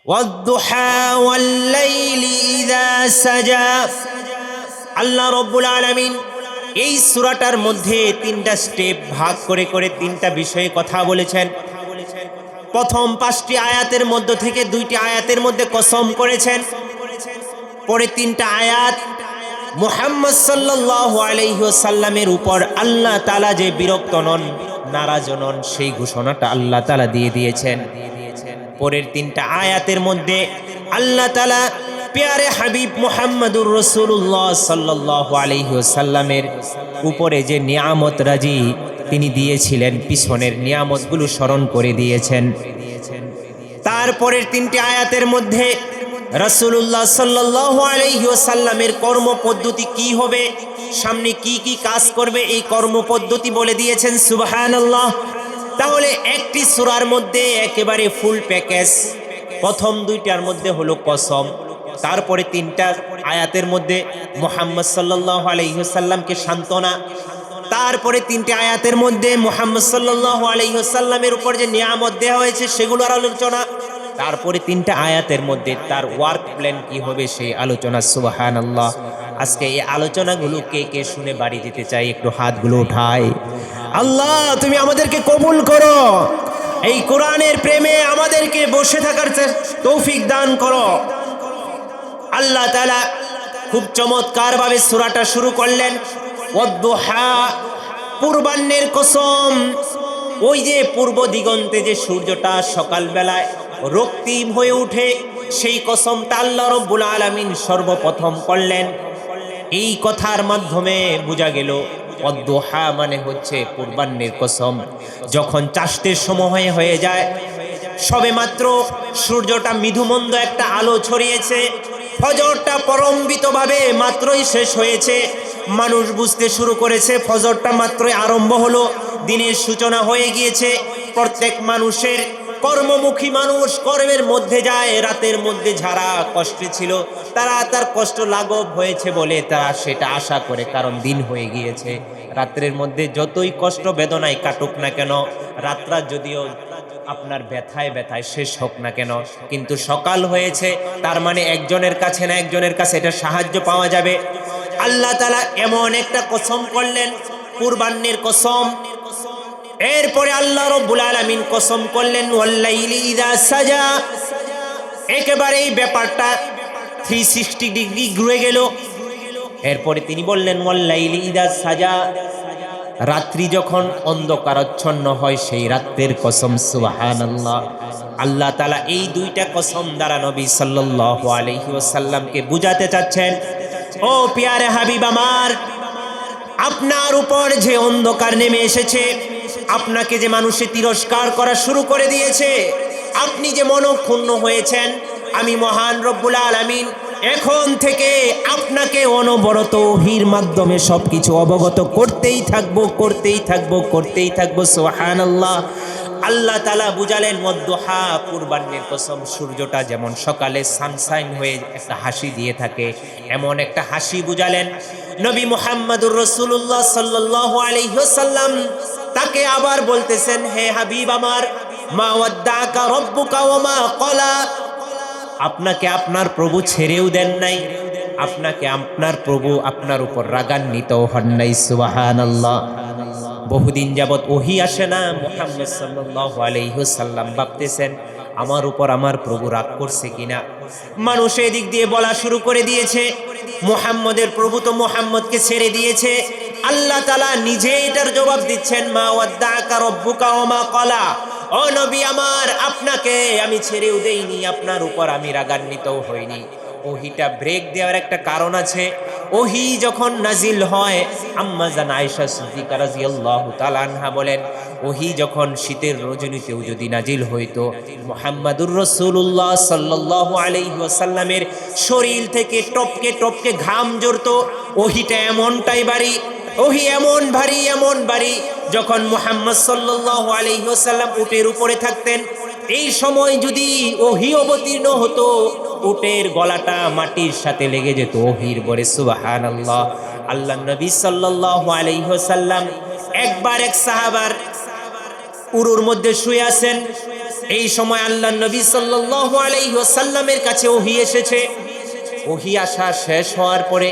ওয়াদ-দুহা ওয়াল-লাইলি ইযা সাজা। আল্লাহ রাব্বুল আলামিন এই সূরাটার মধ্যে তিনটা স্টেপ ভাগ করে করে তিনটা বিষয়ে কথা বলেছেন। প্রথম 5টি আয়াতের মধ্য থেকে 2টি আয়াতের মধ্যে কসম করেছেন। পরে 3টা আয়াত মুহাম্মদ সাল্লাল্লাহু আলাইহি ওয়াসাল্লামের উপর আল্লাহ তাআলা যে বিরক্ত নন, নারাজ নন, সেই ঘোষণাটা আল্লাহ তাআলা দিয়ে দিয়েছেন। পরের 3টা আয়াতের মধ্যে আল্লাহ তাআলা প্যারে হাবিব মুহাম্মদুর রাসূলুল্লাহ সাল্লাল্লাহু আলাইহি ওয়াসাল্লামের উপরে যে নিয়ামত রাজি তিনি দিয়েছিলেন, পিছনের নিয়ামতগুলো স্মরণ করে দিয়েছেন। তারপরের 3টি আয়াতের মধ্যে রাসূলুল্লাহ সাল্লাল্লাহু আলাইহি ওয়াসাল্লামের কর্মপদ্ধতি কি হবে, সামনে কি কি কাজ করবে, এই কর্মপদ্ধতি বলে দিয়েছেন। সুবহানাল্লাহ। তাহলে একটি সূরার মধ্যে একেবারে ফুল প্যাকেজ। প্রথম 2টার মধ্যে হলো কসম, তারপরে 3টা আয়াতের মধ্যে মুহাম্মদ সাল্লাল্লাহু আলাইহি ওয়াসাল্লামকে সান্ত্বনা, তারপরে 3টে আয়াতের মধ্যে মুহাম্মদ সাল্লাল্লাহু আলাইহি ওয়াসাল্লামের উপর যে নিয়ামত দেওয়া হয়েছে সেগুলোর আলোচনা, তারপরে 3টা আয়াতের মধ্যে তার ওয়ার্ক প্ল্যান কি হবে সেই আলোচনা। সুবহানাল্লাহ। আজকে এই আলোচনাগুলো কে কে শুনে বাড়ি দিতে চাই, একটু হাতগুলো উঠায়। আল্লাহ তুমি আমাদেরকে কবুল করো, এই কোরআনের প্রেমে আমাদেরকে বসে থাকার তৌফিক দান করো। আল্লাহ তাআলা খুব চমৎকার ভাবে সূরাটা শুরু করলেন। ওয়াদ-দুহা, পূর্বাহ্নের কসম। ওই যে পূর্ব দিগন্তে যে সূর্যটা সকালবেলায় রক্তিম হয়ে ওঠে, সেই কসমটা আল্লাহ রাব্বুল আলামিন সর্বপ্রথম করলেন। এই কথার মাধ্যমে বোঝা গেল ওয়াদ-দুহা মানে হচ্ছে পূর্বাহ্নের কসম। যখন চাষতের সময় হয়ে যায়, সবে মাত্র সূর্যটা মৃদুমন্দ একটা আলো ছড়িয়েছে, ফজরটা পরম্বিতভাবে মাত্রই শেষ হয়েছে, মানুষ বুঝতে শুরু করেছে ফজরটা মাত্রই আরম্ভ হলো, দিনের সূচনা হয়ে গিয়েছে। প্রত্যেক মানুষের কর্মমুখী মানুষ কর্মের মধ্যে যায়। রাতের মধ্যে যারা কষ্টে ছিল তারা তার কষ্ট লাঘব হয়েছে বলে তারা সেটা আশা করে, কারণ দিন হয়ে গিয়েছে। রাত্রের মধ্যে যতই কষ্ট বেদনায় কাটুক না কেন, রাতটা যদিও আপনার ব্যথায় ব্যথায় শেষ হোক না কেন, কিন্তু সকাল হয়েছে, তার মানে একজনের কাছে না একজনের কাছে এটা সাহায্য পাওয়া যাবে। আল্লাহ তাআলা এমন একটা কসম করলেন, পূর্বাহ্নের কসম। এরপরে আল্লাহ রাব্বুল আলামিন কসম করলেন ওয়াল-লাইলি ইযা সাজা। একেবারে এই ব্যাপারটা 360 ডিগ্রি ঘুরে গেল। এরপরে তিনি বললেন ওয়াল-লাইলি ইযা সাজা, রাত্রি যখন অন্ধকারাচ্ছন্ন হয় সেই রাতের কসম। সুবহানাল্লাহ। আল্লাহ তাআলা এই 2টা কসম দ্বারা নবী সাল্লাল্লাহু আলাইহি ওয়াসাল্লামকে বুঝাতে চাচ্ছেন, ও প্যারে হাবিব আমার, আপনার উপর যে অন্ধকার নেমে এসেছে, আপনাকে যে মানুষে তিরস্কার করা শুরু করে দিয়েছে, আপনি যে মনক্ষুণ্ণ হয়েছেন, আমি মহান রব্বুল আলামিন এখন থেকে আপনাকে অনবরত ওহীর মাধ্যমে সবকিছু অবগত করতেই থাকবো, করতেই থাকবো, করতেই থাকবো। সুবহানাল্লাহ। আল্লাহ তাআলা বুঝালেন ওয়াদ-দুহা, পূর্বাহ্নের কসম। সূর্যটা যেমন সকালে সানশাইন হয়ে একটা হাসি দিয়ে থাকে, এমন একটা হাসি বুঝালেন। নবী মুহাম্মদুর রাসূলুল্লাহ সাল্লাল্লাহু আলাইহি ওয়াসাল্লাম তাকে আবার বলতেছেন, হে হাবিব আমার, মা ওয়াদ্দাকা রাব্বুকা ওয়া মা ক্বালা। আপনাকে আপনার প্রভু ছেড়েও দেন নাই, আপনাকে আপনার প্রভু আপনার উপর রাগান্বিত হন নাই। সুবহানাল্লাহ। বহুদিন যাবত ওহী আসে না, মুহাম্মদ সাল্লাল্লাহু আলাইহি ওয়াসাল্লাম ভাবতেছেন আমার উপর আমার প্রভু রাগ করছে কিনা। মানুষ এদিক দিয়ে বলা শুরু করে দিয়েছে মুহাম্মদের প্রভু তো মুহাম্মদকে ছেড়ে দিয়েছে। আল্লাহ তাআলা নিজে এটার জবাব দিচ্ছেন, মা ওয়াদ্দাকা রাব্বুকা ওয়া মা ক্বালা। ও নবী আমার, আপনাকে আমি ছেড়েও দেইনি, আপনার উপর আমি রাগান্বিতও হইনি। ওহিটা ব্রেক দেওয়ার একটা কারণ আছে। ওহি যখন নাজিল হয়, আম্মা জান আয়েশা সিদ্দিকা রাদিয়াল্লাহু তাআলা আনহা বলেন, ওহি যখন শীতের রজনীতেও যদি নাজিল হইতো, মুহাম্মাদুর রাসূলুল্লাহ সাল্লাল্লাহু আলাইহি ওয়াসাল্লামের শরীর থেকে টপকে টপকে ঘাম ঝরতো। ওহিটা এমনটাই ভারী, ওহি এমন ভারী, এমন ভারী, যখন মুহাম্মদ সাল্লাল্লাহু আলাইহি ওয়াসাল্লাম উটের উপরে থাকতেন, এই সময় যদি ওহি অবতীর্ণ হতো, উটের গলাটা মাটির সাথে লেগে যেত ওহির বরে। সুবহানাল্লাহ। আল্লাহ নবী সাল্লাল্লাহু আলাইহি ওয়াসাল্লাম একবার এক সাহাবার উরুর মধ্যে শুয়ে আছেন, এই সময় আল্লাহর নবী সাল্লাল্লাহু আলাইহি ওয়াসাল্লামের কাছে ওহী এসেছে। ওহী আসা শেষ হওয়ার পরে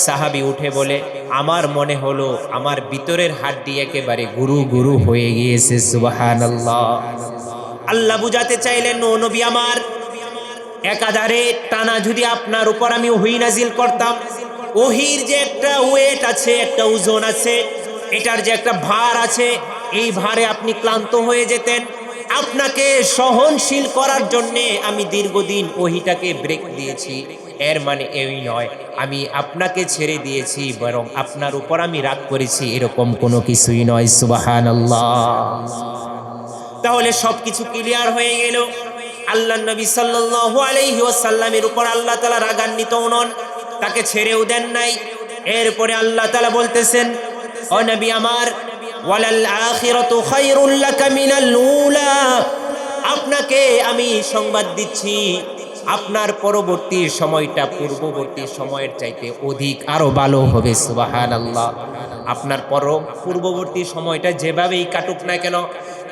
সাহাবী উঠে বলে, আমার মনে হলো আমার ভিতরের হাড্ডি একেবারে গুরু গুরু হয়ে গিয়েছে। সুবহানাল্লাহ। আল্লাহ বুঝাতে চাইলেন, ও নবী আমার, একাধারে টানা যদি আপনার উপর আমি ওহী নাজিল করতাম, ওহীর যে একটা ওয়েট আছে, একটা ওজন আছে, এটার যে একটা ভার আছে, এই ভারে আপনি ক্লান্ত হয়ে যেতেন। আপনাকে সহনশীল করার জন্যে আমি দীর্ঘদিন ওহীটাকে ব্রেক দিয়েছি। এর মানে এই নয় আমি আপনাকে ছেড়ে দিয়েছি, বরং আপনার উপর আমি রাগ করেছি, এরকম কোনো কিছুই নয়। সুবহানাল্লাহ। তাহলে সবকিছু ক্লিয়ার হয়ে গেল। আল্লাহর নবী সাল্লাল্লাহু আলাইহি ওয়াসাল্লামের উপর আল্লাহ তাআলা রাগান্বিত নন, তাকে ছেড়েও দেন নাই। এরপরে আল্লাহ তাআলা বলতেছেন, ও নবী আমার, ওয়ালাল আখিরাতু খায়রুল লাকা মিনাল উলা, আপনাকে আমি সংবাদ দিচ্ছি আপনার পরবর্তী সময়টা পূর্ববর্তী সময়ের চাইতে অধিক আরো ভালো হবে। সুবহানাল্লাহ। আপনার পূর্ববর্তী সময়টা যেভাবেই কাটুক না কেন,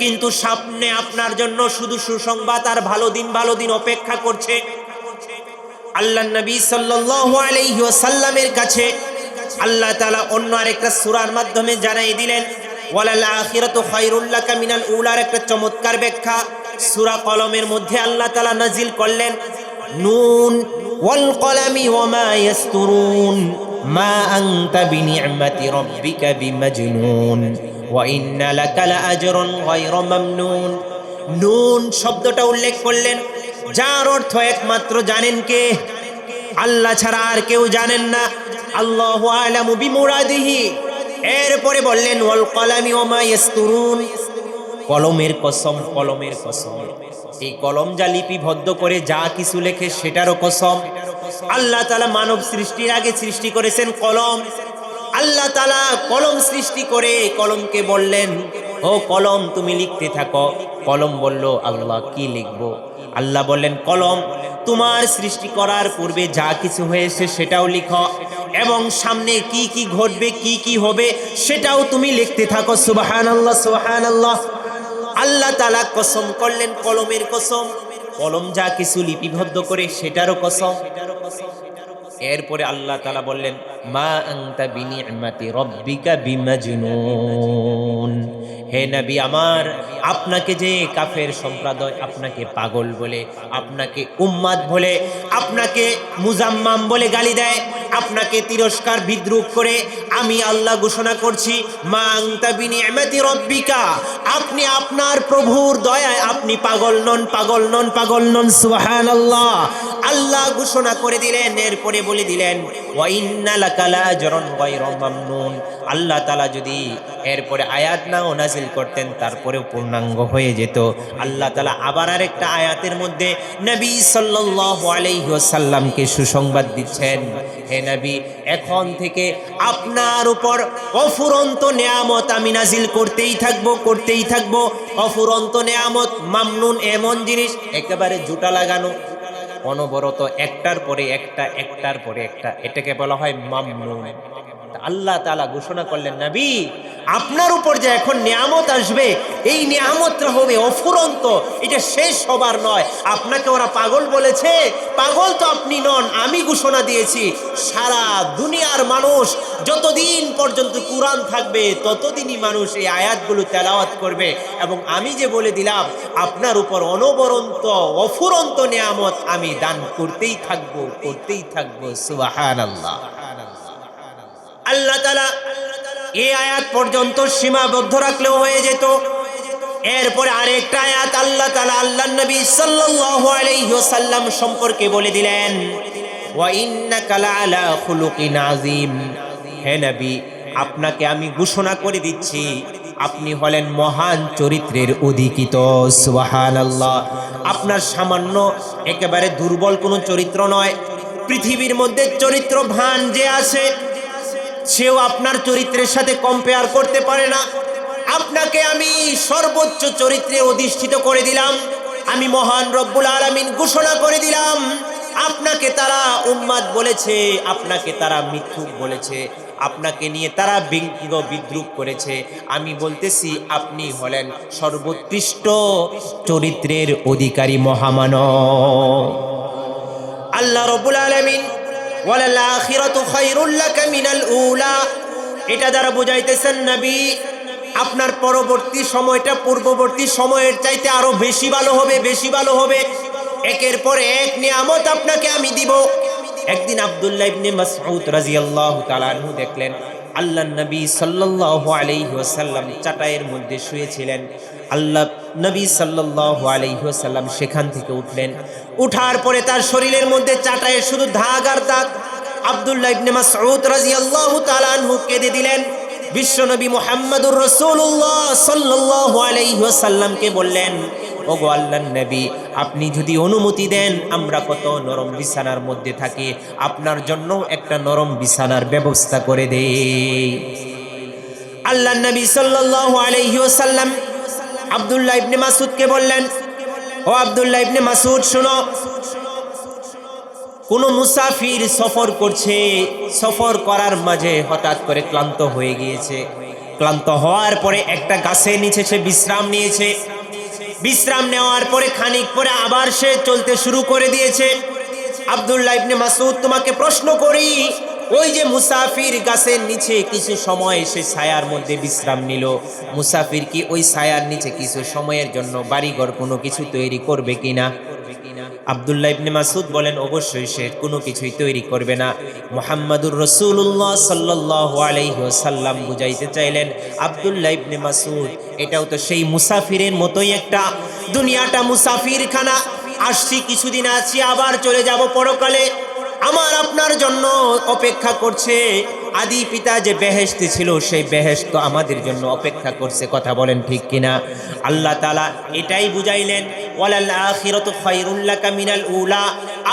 কিন্তু সামনে আপনার জন্য শুধু সুসংবাদ আর ভালো দিন অপেক্ষা করছে। আল্লাহর নবী সাল্লাল্লাহু আলাইহি ওয়াসাল্লামের কাছে আল্লাহ তাআলা অন্য আরেকটা সূরার মাধ্যমে জানাই দিলেন, ওয়ালাল আখিরাতু খায়রুল লাকা মিনাল উলার একটা চমৎকার ব্যাখ্যা সূরা কলমের মধ্যে আল্লাহ তাআলা নাজিল করলেন, নুন ওয়াল কলামি ওয়ামা ইয়াসতুরুন মা আনতা বিনি'মাতি রাব্বিকা বিমাজনুন ওয়া ইন্না লাকা লাআজরান গায়রা মামনুন। নুন শব্দটা উল্লেখ করলেন, যার অর্থ একমাত্র জানেন কে? আল্লাহ ছাড়া আর কেউ জানেন না। আল্লাহু আ'লামু বিমুরাদিহি। এরপরে বললেন, ওয়াল কলামি ওয়ামা ইয়াসতুরুন, কলমের কসম, কলমের কসম। এই কলম যা লিপিবদ্ধ করে যা কিছু লেখে সেটারও কসম। আল্লাহ তাআলা মানব সৃষ্টির আগে সৃষ্টি করেছেন কলম। আল্লাহ তাআলা কলম সৃষ্টি করে কলমকে বললেন, ও কলম তুমি লিখতে থাকো। কলম বলল, আল্লাহ কি লিখবো? আল্লাহ বললেন, কলম তোমার সৃষ্টি করার পূর্বে যা কিছু হয়েছে সেটাও লিখো, এবং সামনে কি কি ঘটবে, কি কি হবে সেটাও তুমি লিখতে থাকো। সুবহানাল্লাহ, সুবহানাল্লাহ। আল্লাহ তাআলা কসম করলেন, কলমের কসম। কলম যা কিছু লিপিবদ্ধ করে সেটারও কসম। এরপরে আল্লাহ তাআলা বললেন, মা আনতা বিনি'মাতি রাব্বিকা বিমাজনুন। হে নবী আমার, আপনাকে যে কাফের সম্প্রদায় আপনাকে পাগল বলে, আপনাকে উম্মাদ বলে, আপনাকে মুজাম্মাম বলে গালি দেয়, আপনাকে তিরস্কার বিদ্রুপ করে, আমি আল্লাহ ঘোষণা করছি, মা আনতা বিনি'মাতি রাব্বিকা, আপনি আপনার প্রভুর দয়ায় আপনি পাগল নন, পাগল নন, পাগল নন। সুবহানাল্লাহ। আল্লাহ ঘোষণা করে দিলেন। এরপরে বলে দিলেন, ওয়া ইন্না লাকা লাআজরান গায়রা মামনুন। আল্লাহ তাআলা যদি এরপরে আয়াত নাও নাজিল করতেন, তারপরেও পূর্ণাঙ্গ হয়ে যেত। আল্লাহ তাআলা আবার আরেকটা আয়াতের মধ্যে নবী সাল্লাল্লাহু আলাইহি ওয়াসাল্লামকে সুসংবাদ দিচ্ছেন, হে নবী, এখন থেকে আপনার উপর অফুরন্ত নেয়ামত আমি নাজিল করতেই থাকবো, করতেই থাকবো। অফুরন্ত নেয়ামত, মামনুন এমন জিনিস একেবারে জুটা লাগানো, অনবরত একটার পরে একটা, একটার পরে একটা, এটাকে বলা হয় মামনুন। আল্লাহ তাআলা ঘোষণা করলেন, নবী আপনার উপর যে এখন নিয়ামত আসবে, এই নিয়ামতটা হবে অফুরন্ত, এটা শেষ হবার নয়। আপনাকে ওরা পাগল বলেছে, পাগল তো আপনি নন, আমি ঘোষণা দিয়েছি সারা দুনিয়ার মানুষ যতদিন পর্যন্ত কুরআন থাকবে ততদিনই মানুষ এই আয়াতগুলো তেলাওয়াত করবে, এবং আমি যে বলে দিলাম আপনার উপর অনবরত অফুরন্ত নিয়ামত আমি দান করতেই থাকবো, করতেই থাকবো। সুবহানাল্লাহ। আল্লাহ তাআলা এই আয়াত পর্যন্ত সীমাবদ্ধ রাখলেও হয়ে যেত। এরপরে আরেকটা আয়াত আল্লাহ তাআলা আল্লাহর নবী সাল্লাল্লাহু আলাইহি ওয়াসাল্লাম সম্পর্কে বলে দিলেন, ওয়া ইন্নাকা লাআলা খুলুকিন আযীম। হে নবী, আপনাকে আমি ঘোষণা করে দিচ্ছি আপনি হলেন মহান চরিত্রের অধিকিত। সুবহানাল্লাহ। আপনার সামান্য একেবারে দুর্বল কোনো চরিত্র নয়। পৃথিবীর মধ্যে চরিত্রবান যে আছে সেও আপনার চরিত্রের সাথে কম্পেয়ার করতে পারে না। আপনাকে আমি সর্বোচ্চ চরিত্রে অধিষ্ঠিত করে দিলাম। আমি মহান রব্বুল আলামিন ঘোষণা করে দিলাম, আপনাকে তারা উম্মাদ বলেছে, আপনাকে তারা মিথ্যুক বলেছে, আপনাকে নিয়ে তারা ব্যঙ্গ বিদ্রুপ করেছে। আমি বলতেছি আপনি হলেন সর্বোৎকৃষ্ট চরিত্রের অধিকারী মহামানব। আল্লাহ রাব্বুল আলামিন ওয়ালাল আখিরাতু খায়রুল লাকা মিনাল উলা, এটা দ্বারা বুঝাইতেছেন নবী আপনার পরবর্তী সময়টা পূর্ববর্তী সময়ের চাইতে আরো বেশি ভালো হবে, বেশি ভালো হবে। একের পর এক নিয়ামত আপনাকে আমি দিব। একদিন আব্দুল্লাহ ইবনে মাসউদ রাদিয়াল্লাহু তাআলা আনহু দেখলেন আল্লাহর নবী সাল্লাল্লাহু আলাইহি ওয়াসাল্লাম চাটাইয়ের মধ্যে শুয়েছিলেন। আল্লাহ নবী সাল্লাল্লাহু আলাইহি ওয়াসাল্লাম সেখান থেকে উঠলেন। উঠার পরে তার শরীরের মধ্যে চাটাইয়ের শুধু দাগ আর দাগ। আব্দুল্লাহ ইবনে মাসউদ রাদিয়াল্লাহু তাআলা আনহু কেঁদে দিলেন। বিশ্বনবী মুহাম্মদুর রাসূলুল্লাহ সাল্লাল্লাহু আলাইহি ওয়াসাল্লামকে বললেন, ওগো আল্লাহর নবী, আপনি যদি অনুমতি দেন আমরা কত নরম বিছানার মধ্যে থাকি, আপনার জন্য একটা নরম বিছানার ব্যবস্থা করে দেই। আল্লাহর নবী সাল্লাল্লাহু আলাইহি ওয়াসাল্লাম আব্দুল্লাহ ইবনে মাসউদকে বললেন, ও আব্দুল্লাহ ইবনে মাসউদ শুনো, কোন মুসাফির সফর করছে, সফর করার মাঝে হঠাৎ করে ক্লান্ত হয়ে গিয়েছে। ক্লান্ত হওয়ার পরে একটা গাছের নিচে সে বিশ্রাম নিয়েছে। বিশ্রাম নেওয়ার পরে খানিক পরে আবার সে চলতে শুরু করে দিয়েছে। আব্দুল্লাহ ইবনে মাসউদ, তোমাকে প্রশ্ন করি, ওই যে মুসাফির গাছের নিচে কিছু সময় সে ছায়ার মধ্যে বিশ্রাম নিল, মুসাফির কি ওই ছায়ার নিচে কিছু সময়ের জন্য বাড়িঘর কোনো কিছু তৈরি করবে কিনা? আব্দুল্লাহ ইবনে মাসউদ বলেন, অবশ্যই সে কোনো কিছুই তৈরি করবে না। মুহাম্মাদুর রাসূলুল্লাহ সাল্লাল্লাহু আলাইহি ওয়াসাল্লাম বুঝাইতে চাইলেন, আব্দুল্লাহ ইবনে মাসউদ, এটাও তো সেই মুসাফিরের মতোই একটা, দুনিয়াটা মুসাফিরখানা, আসছি কিছুদিন আছি আবার চলে যাব পরকালে। আমার আপনার জন্য অপেক্ষা করছে। আদি পিতা যে বেহেশতে ছিল সেই বেহেশত আমাদের জন্য অপেক্ষা করছে। কথা বলেন ঠিক কিনা? আল্লাহ তাআলা এটাই বুঝাইলেন, ওয়ালাল আখিরাতু খায়রুল লাকা মিনাল উলা,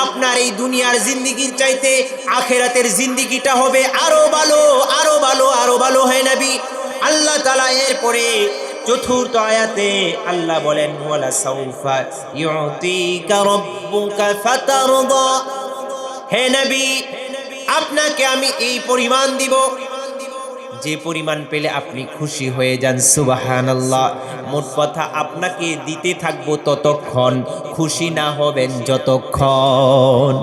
আপনার এই দুনিয়ার জিন্দেগির চাইতে আখিরাতের জিন্দেগিটা হবে আরো ভালো, আরো ভালো, আরো ভালো। হে নবী, আল্লাহ তাআলা এরপরে চতুর্থ আয়াতে আল্লাহ বলেন, ওয়ালা সাউফা ইউতিকা রাব্বুকা ফাতারদা, হে নবী আপনাকে আমি এই পরিমাণ দিব যে পরিমাণ পেলে আপনি খুশি হয়ে যান। সুবহানাল্লাহ। মোট কথা আপনাকে দিতে থাকবো ততক্ষণ, খুশি না হবেন যতক্ষণ।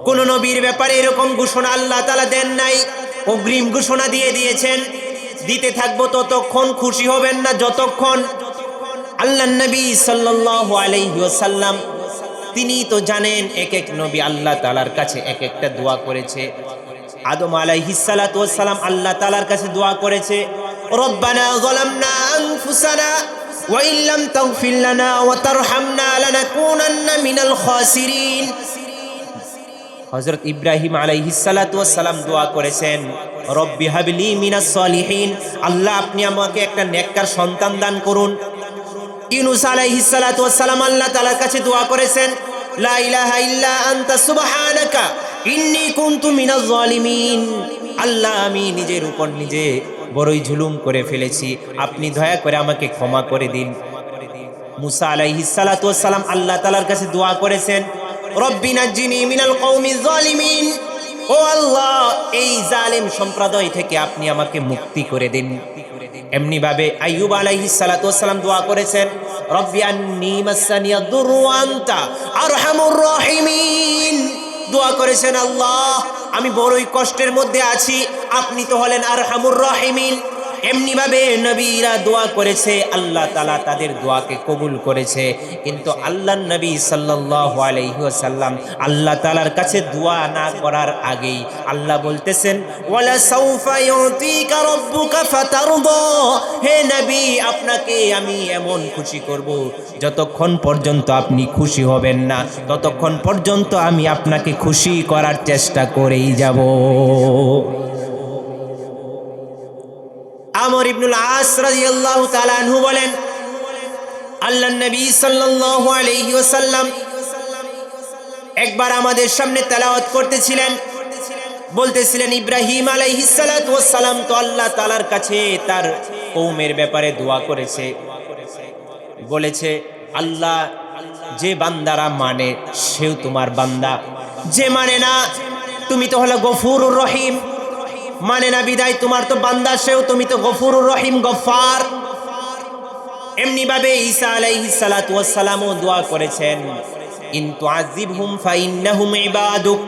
কোন নবীর ব্যাপারে এরকম ঘোষণা আল্লাহ তাআলা দেন নাই, অগ্রিম ঘোষণা দিয়ে দিয়েছেন, দিতে থাকবো ততক্ষণ, খুশি হবেন না যতক্ষণ। আল্লাহর নবী সাল্লাল্লাহু আলাইহি ওয়াসাল্লাম তিনি তো জানেন এক এক নবী আল্লাহ তাআলার কাছে এক একটা দোয়া করেছে। আদম আলাইহিস সালাতু ওয়াস সালাম আল্লাহ তাআলার কাছে দোয়া করেছে, রব্বানা যালামনা আনফুসানা ওয়া ইল্লাম তাগফির লানা ওয়া তারহামনা লানাকুনান্না মিনাল খাসিরিন। হযরত ইব্রাহিম আলাইহিস সালাতু ওয়াস সালাম দোয়া করেছেন, রব্বি হাবলি মিনাস সলিহিন, আল্লাহ আপনি আমাকে একটা নেককার সন্তান দান করুন। ইউনূস আলাইহিস সালাতু ওয়াস সালাম আল্লাহ তাআলার কাছে দোয়া করেছেন, লা ইলাহা ইল্লা আনতা সুবহানাকা ইন্নী কুনতু মিনাজ জালিমিন, আল্লাহ আমি নিজের উপর নিজে বড়ই জুলুম করে ফেলেছি, আপনি দয়া করে আমাকে ক্ষমা করে দিন। মুসা আলাইহিস সালাতু ওয়াস সালাম আল্লাহ তাআলার কাছে দোয়া করেছেন, রব্বি নাজ্জিনি মিনাল কওমিজ জালিমিন, ও আল্লাহ এই জালিম সম্প্রদায় থেকে আপনি আমাকে মুক্তি করে দিন। এমনি ভাবে আইয়ুব আলাইহিস সালাতু ওয়াস সালাম দোয়া করেছেন, রব্বি আন্নী মাসানিয়াদ দুররু ওয়া আনতা আরহামুর রাহিমিন, দোয়া করেছেন আল্লাহ আমি বড়ই কষ্টের মধ্যে আছি, আপনি তো হলেন আরহামুর রাহিমিন। এমনি ভাবে নবীরা দোয়া করেছে, আল্লাহ তাআলা তাদের দোয়াকে কবুল করেছে। কিন্তু আল্লাহর নবী সাল্লাল্লাহু আলাইহি ওয়াসাল্লাম আল্লাহ তাআলার কাছে দোয়া না করার আগেই আল্লাহ বলতেছেন, ওয়ালা সাউফা ইউতিকা রাব্বুকা ফাতারদা, হে নবী আপনাকে আমি এমন খুশি করব যতক্ষণ পর্যন্ত আপনি খুশি হবেন না ততক্ষণ পর্যন্ত আমি আপনাকে খুশি করার চেষ্টা করেই যাব। আমর ইবনুল আস রাদিয়াল্লাহু তাআলা আনহু বলেন, আল্লাহর নবী সাল্লাল্লাহু আলাইহি ওয়াসাল্লাম একবার আমাদের সামনে তেলাওয়াত করতেছিলেন, বলতেছিলেন, ইব্রাহিম আলাইহিস সালাতু ওয়াস সালাম তো আল্লাহ তাআলার কাছে তার কওমের ব্যাপারে দোয়া করেছে, বলেছে আল্লাহ যে বান্দারা মানে সেও তোমার বান্দা, যে মানে না তুমি তো হলো গফুরুর রহিম, মানে না বিদায় তোমার তো বান্দা সেও তুমি তো গফুরুর রহিম গফফার। এমনি ভাবে ঈসা আলাইহিস সালাতু ওয়াস সালামও দোয়া করেছেন, ইন তুআযিবহুম ফাইন্নাহুম ইবাদুক,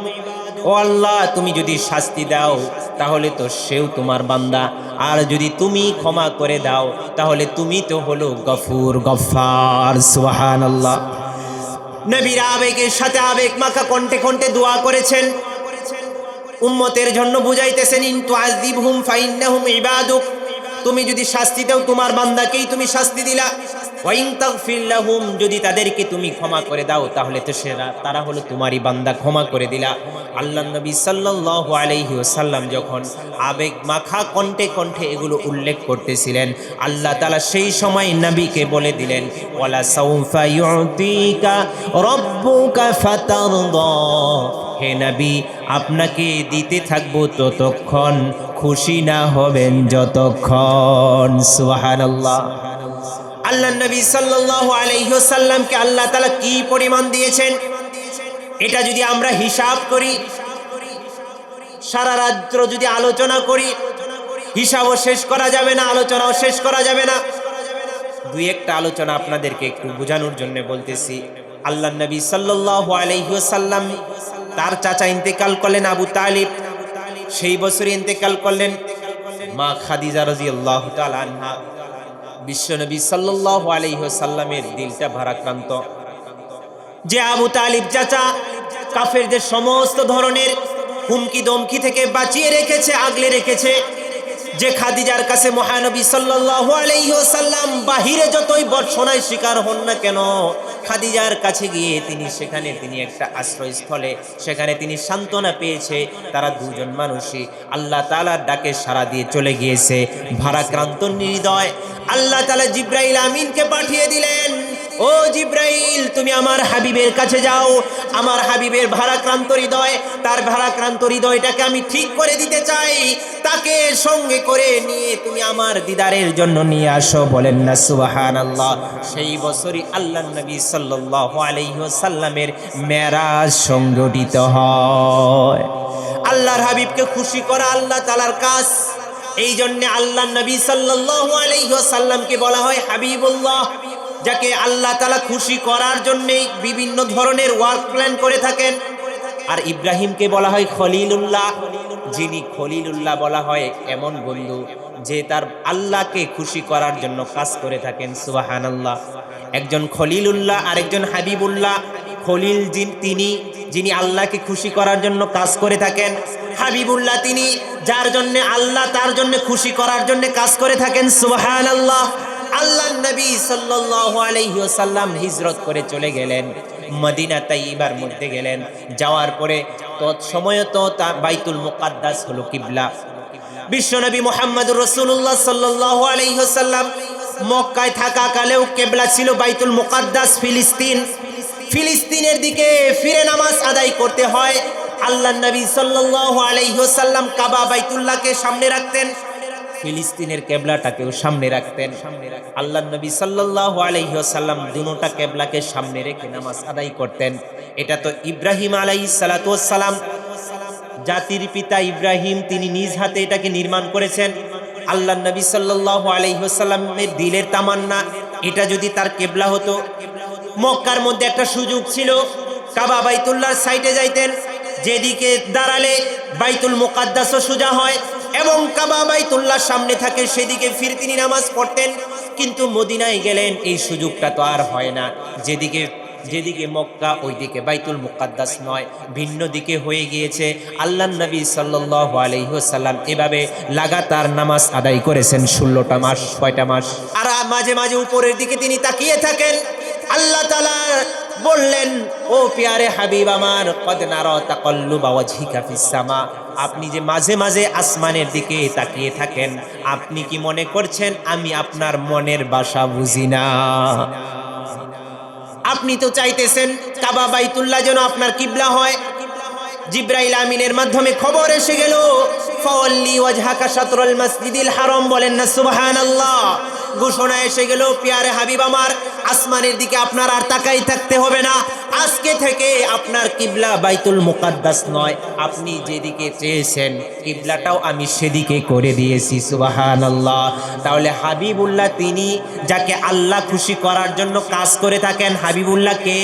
ও আল্লাহ তুমি যদি শাস্তি দাও তাহলে তো সেও তোমার বান্দা, আর যদি তুমি ক্ষমা করে দাও তাহলে তুমি তো হলো গফুর গফফার। সুবহানাল্লাহ। নবীর আবেগের সাথে আবেগ মাখা কণ্ঠে কণ্ঠে দোয়া করেছেন, উম্মতের জন্য বুঝাইতেছেন, ইন তুআযিবহুম ফাইন্নাহুম ইবাদুক, তুমি যদি শাস্তি দাও তোমার বান্দাকেই তুমি শাস্তি দিলা, ওয়া ইন তাগফির লাহুম, যদি তাদেরকে তুমি ক্ষমা করে দাও তাহলে তো তারা হলো তোমারই বান্দা, ক্ষমা করে দিলা। আল্লাহর নবী সাল্লাল্লাহু আলাইহি ওয়াসাল্লাম যখন আবেগ মাখা কণ্ঠে কণ্ঠে এগুলো উল্লেখ করতেছিলেন, আল্লাহ তাআলা সেই সময় নবীকে বলে দিলেন, ওয়ালা সাউফা ইউতিকা রাব্বুকা ফাতারদা, হে নবী আপনাকে দিতে থাকবো ততক্ষণ খুশি না হবেন যতক্ষণ। সুবহানাল্লাহ। আল্লাহ নবী সাল্লাল্লাহু আলাইহি ওয়াসাল্লামকে আল্লাহ তাআলা কি পরিমাণ দিয়েছেন, এটা যদি আমরা হিসাব করি, সারা রাত্র যদি আলোচনা করি, হিসাবও শেষ করা যাবে না, আলোচনাও শেষ করা যাবে না। দুই একটা আলোচনা আপনাদেরকে একটু বোঝানোর জন্য বলতেছি। আল্লাহ নবী সাল্লাল্লাহু আলাইহি ওয়াসাল্লাম তার চাচা ইন্তেকাল করলেন আবু তালিব, সেই বছরই ইন্তেকাল করলেন মা খাদিজা রাদিয়াল্লাহু তাআলা আনহা। বিশ্বনবী সাল্লাল্লাহু আলাইহি ওয়াসাল্লামের দিলটা ভারাক্রান্ত, যে আবু তালিব চাচা কাফেরদের সমস্ত ধরনের হুমকি দমকি থেকে বাঁচিয়ে রেখেছে, আগলে রেখেছে, যে খাদিজার কাছে মহানবী সাল্লাল্লাহু আলাইহি ওয়াসাল্লাম বাহিরে যতই বর্ষণায় শিকার হন না কেন, খাদিজার কাছে গিয়ে তিনি একটা আশ্রয়স্থলে, সেখানে তিনি সান্ত্বনা পেয়েছে। তারা দুজন মানুষই আল্লাহ তাআলার ডাকে সাড়া দিয়ে চলে গিয়েছে। ভারাক্রান্ত হৃদয় আল্লাহ তাআলা জিবরাইল আমিনকে পাঠিয়ে দিলেন, ও জিবরাইল তুমি আমার হাবিবের কাছে যাও, আমার হাবিবের ভারাক্রান্ত হৃদয়, তার ভারাক্রান্ত হৃদয়টাকে আমি ঠিক করে দিতে চাই, তাকে সঙ্গে করে নিয়ে তুমি আমার দিদারের জন্য নিয়ে আসো। বলেন না সুবহানাল্লাহ। সেই বছরই আল্লাহর নবী সাল্লাল্লাহু আলাইহি ওয়াসাল্লামের মেরাজ সংগঠিত হয়। আল্লাহর হাবিবকে খুশি করা আল্লাহ তাআলার কাজ, এই জন্য আল্লাহর নবী সাল্লাল্লাহু আলাইহি ওয়াসাল্লামকে বলা হয় হাবিবুল্লাহ, যাকে আল্লাহ তাআলা খুশি করার জন্য বিভিন্ন ধরনের ওয়ার্ক প্ল্যান করে থাকেন। আর ইব্রাহিমকে বলা হয় খলিলুল্লাহ, যিনি খলিলুল্লাহ বলা হয় এমন বন্ধু যে তার আল্লাহকে খুশি করার জন্য কাজ করে থাকেন। সুবহানাল্লাহ। একজন খলিলুল্লাহ আর একজন হাবিবুল্লাহ। খলিল যিনি আল্লাহকে খুশি করার জন্য কাজ করে থাকেন, হাবিবুল্লাহ তিনি যার জন্য আল্লাহ তার জন্য খুশি করার জন্য কাজ করে থাকেন। সুবহানাল্লাহ। আল্লাহর নবী সাল্লাল্লাহু আলাইহি ওয়াসাল্লাম হিজরত করে চলে গেলেন, মদিনা তাইয়্যিবার মধ্যে গেলেন। যাওয়ার পরে তৎসময় তো বাইতুল মুকাদ্দাস হলো কিবলা। বিশ্বনবী মুহাম্মদুর রাসূলুল্লাহ সাল্লাল্লাহু আলাইহি ওয়াসাল্লাম মক্কায় থাকাকালেও কিবলা ছিল বাইতুল মুকাদ্দাস ফিলিস্তিন। ফিলিস্তিনের দিকে ফিরে নামাজ আদায় করতে হয়। আল্লাহর নবী সাল্লাল্লাহু আলাইহি ওয়াসাল্লাম কাবা বাইতুল্লাহকে সামনে রাখতেন, ফিলিস্তিনের কেবলাটাকেও সামনে রাখতেন। আল্লাহর নবী সাল্লাল্লাহু আলাইহি ওয়াসাল্লাম দুটোটা কেবলাকে সামনে রেখে নামাজ আদায় করতেন। এটা তো ইব্রাহিম আলাইহিস সালাতু ওয়াস সালাম, জাতির পিতা ইব্রাহিম, তিনি নিজ হাতে এটাকে নির্মাণ করেছেন। আল্লাহর নবী সাল্লাল্লাহু আলাইহি ওয়াসাল্লামের দিলের তামান্না, এটা যদি তার কেবলা হতো। মক্কার মধ্যে একটা সুযোগ ছিল, কাবা বাইতুল্লাহর সাইডে যাইতেন, যেদিকে দাঁড়ালে বাইতুল মুকাদ্দাসও সোজা হয় এবং কাবা বাইতুল্লাহর সামনে থাকে, সেদিকে ফিরে তিনি নামাজ পড়তেন। কিন্তু মদিনায় গেলেন এই সুযোগটা তো আর হয় না, যেদিকে মক্কা ওইদিকে বাইতুল মুকাদ্দাস নয়, ভিন্ন দিকে হয়ে গিয়েছে। আল্লাহর নবী সাল্লাল্লাহু আলাইহি ওয়াসাল্লাম এভাবে লাগাতার নামাজ আদায় করেছেন 16টা মাস। কয়টা মাস? আর মাঝে মাঝে উপরের দিকে তিনি তাকিয়ে থাকেন। আল্লাহ তাআলা বললেন, ও প্যারে হাবিব আমার, কদ নারা তাকাল্লুবা ওয়াজহিকা ফিস সামা, আপনি যে মাঝে মাঝে আসমানের দিকে তাকিয়ে থাকেন, আপনি কি মনে করছেন আমি আপনার মনের ভাষা বুঝি না? আপনি তো চাইতেছেন কাবা বাইতুল্লাহ যেন আপনার কিবলা হয়। জিবরাইল আমিনের মাধ্যমে খবর এসে গেল, ফাওয়াল্লি ওয়াজহাকা শাতরুল মাসজিদিল হারাম। বলেন না সুবহানাল্লাহ। ঘোষণা এসে গেল, পিয়ারে হাবিব আমার, আসমানের দিকে আপনার আর তাকাই থাকতে হবে না। আজকে থেকে আপনার কিবলা বাইতুল মুকাদ্দাস নয়, আপনি যেদিকে চেয়েছেন কিবলাটাও আমি সেদিকে করে দিয়েছি। সুবহানাল্লাহ। তাহলে হাবিবুল্লাহ তিনি যাকে আল্লাহ খুশি করার জন্য কাজ করে থাকেন, হাবিবুল্লাহ কে?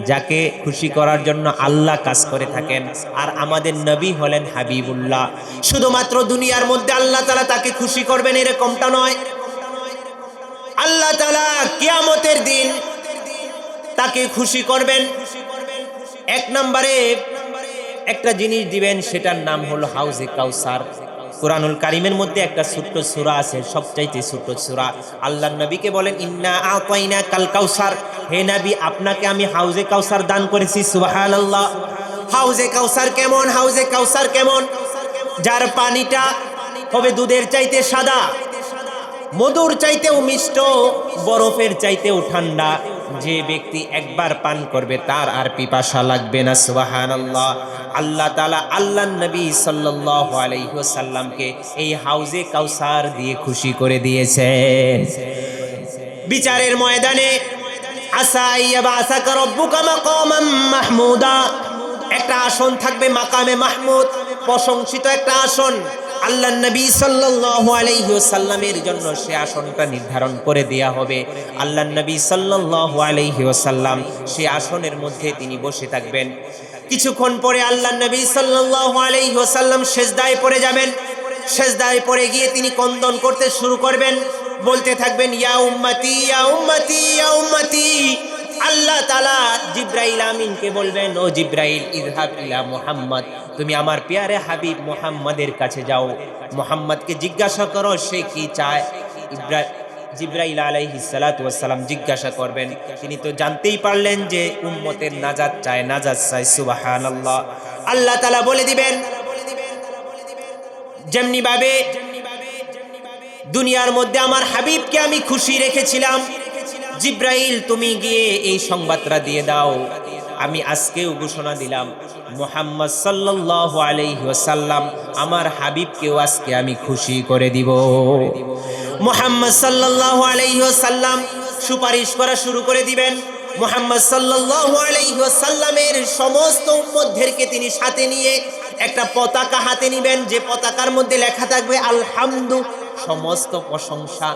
যাকে খুশি করার জন্য আল্লাহ কাজ করে থাকেন। আর আমাদের নবী হলেন হাবিবুল্লাহ। শুধুমাত্র দুনিয়ার মধ্যে আল্লাহ তাআলা তাকে খুশি করবেন এরকমটা নয়, আল্লাহ তাআলা কিয়ামতের দিন তাকে খুশি করবেন। এক নম্বরে একটা জিনিস দিবেন, সেটার নাম হলো হাউজে কাউসার। কুরআনুল কারীমের মধ্যে একটা ছোট্ট সূরা আছে, সবচাইতে ছোট্ট সূরা। আল্লাহর নবীকে বলেন, ইন্না আতাইনা কাল কাউসার, হে নবী আপনাকে আমি হাউজে কাউসার দান করেছি। সুবহানাল্লাহ। হাউজে কাউসার কেমন? হাউজে কাউসার কেমন? যার পানিটা হবে দুধের চাইতে সাদা, মধুর চাইতেও মিষ্ট, বরফের চাইতেও ঠান্ডা। যে ব্যক্তি একবার পান করবে তার আর পিপাসা লাগবে না। সুবহানাল্লাহ। আল্লাহ তাআলা আল্লাহর নবী সাল্লাল্লাহু আলাইহি ওয়াসাল্লামকে এই হাউজে কাউসার দিয়ে খুশি করে দিয়েছেন। বিচারের ময়দানে আসা ইয়াবাসাকা রাব্বুকা মাকামান মাহমুদা, একটা আসন থাকবে মাকামে মাহমুদ, প্রশংসিত একটা আসন। আল্লাহর নবী সাল্লাল্লাহু আলাইহি ওয়াসাল্লামের জন্য সে আসনটা নির্ধারণ করে দেয়া হবে। আল্লাহর নবী সাল্লাল্লাহু আলাইহি ওয়াসাল্লাম সে আসনের মধ্যে তিনি বসে থাকবেন। কিছুক্ষণ পরে আল্লাহর নবী সাল্লাল্লাহু আলাইহি ওয়াসাল্লাম সিজদায় পড়ে যাবেন। সিজদায় পড়ে গিয়ে তিনি ক্রন্দন করতে শুরু করবেন, বলতে থাকবেন, ইয়া উম্মতি ইয়া উম্মতি ইয়া উম্মতি। আল্লাহ তাআলা জিবরাইল আমিনকে বলবেন, ও জিবরাইল ইযহাব ইলা মুহাম্মদ, তুমি আমার পেয়ারে হাবিব মুহাম্মাদের কাছে যাও, মুহাম্মদকে জিজ্ঞাসা করো সে কি চায়। জিবরাইল আলাইহিস সালাতু ওয়াস সালাম জিজ্ঞাসা করবেন, তিনি তো জানতেই পারলেন যে উম্মতের নাজাত চায়, নাজাত চায়। সুবহানাল্লাহ। আল্লাহ তাআলা বলে দিবেন, যেমনি ভাবে দুনিয়ার মধ্যে আমার হাবিবকে আমি খুশি রেখেছিলাম, জিবরাইল তুমি গিয়ে এই সংবাদটা দিয়ে দাও, আমি আজকেও ঘোষণা দিলাম মুহাম্মদ সাল্লাল্লাহু আলাইহি ওয়াসাল্লাম আমার হাবিবকেও আজকে আমি খুশি করে দিব। মুহাম্মদ সাল্লাল্লাহু আলাইহি ওয়াসাল্লাম সুপারিশ করা শুরু করে দিবেন। মুহাম্মদ সাল্লাল্লাহু আলাইহি ওয়াসাল্লামের সমস্ত উম্মতদেরকে তিনি সাথে নিয়ে একটা পতাকা হাতে নেবেন, যে পতাকার মধ্যে লেখা থাকবে আলহামদু, সমস্ত প্রশংসা,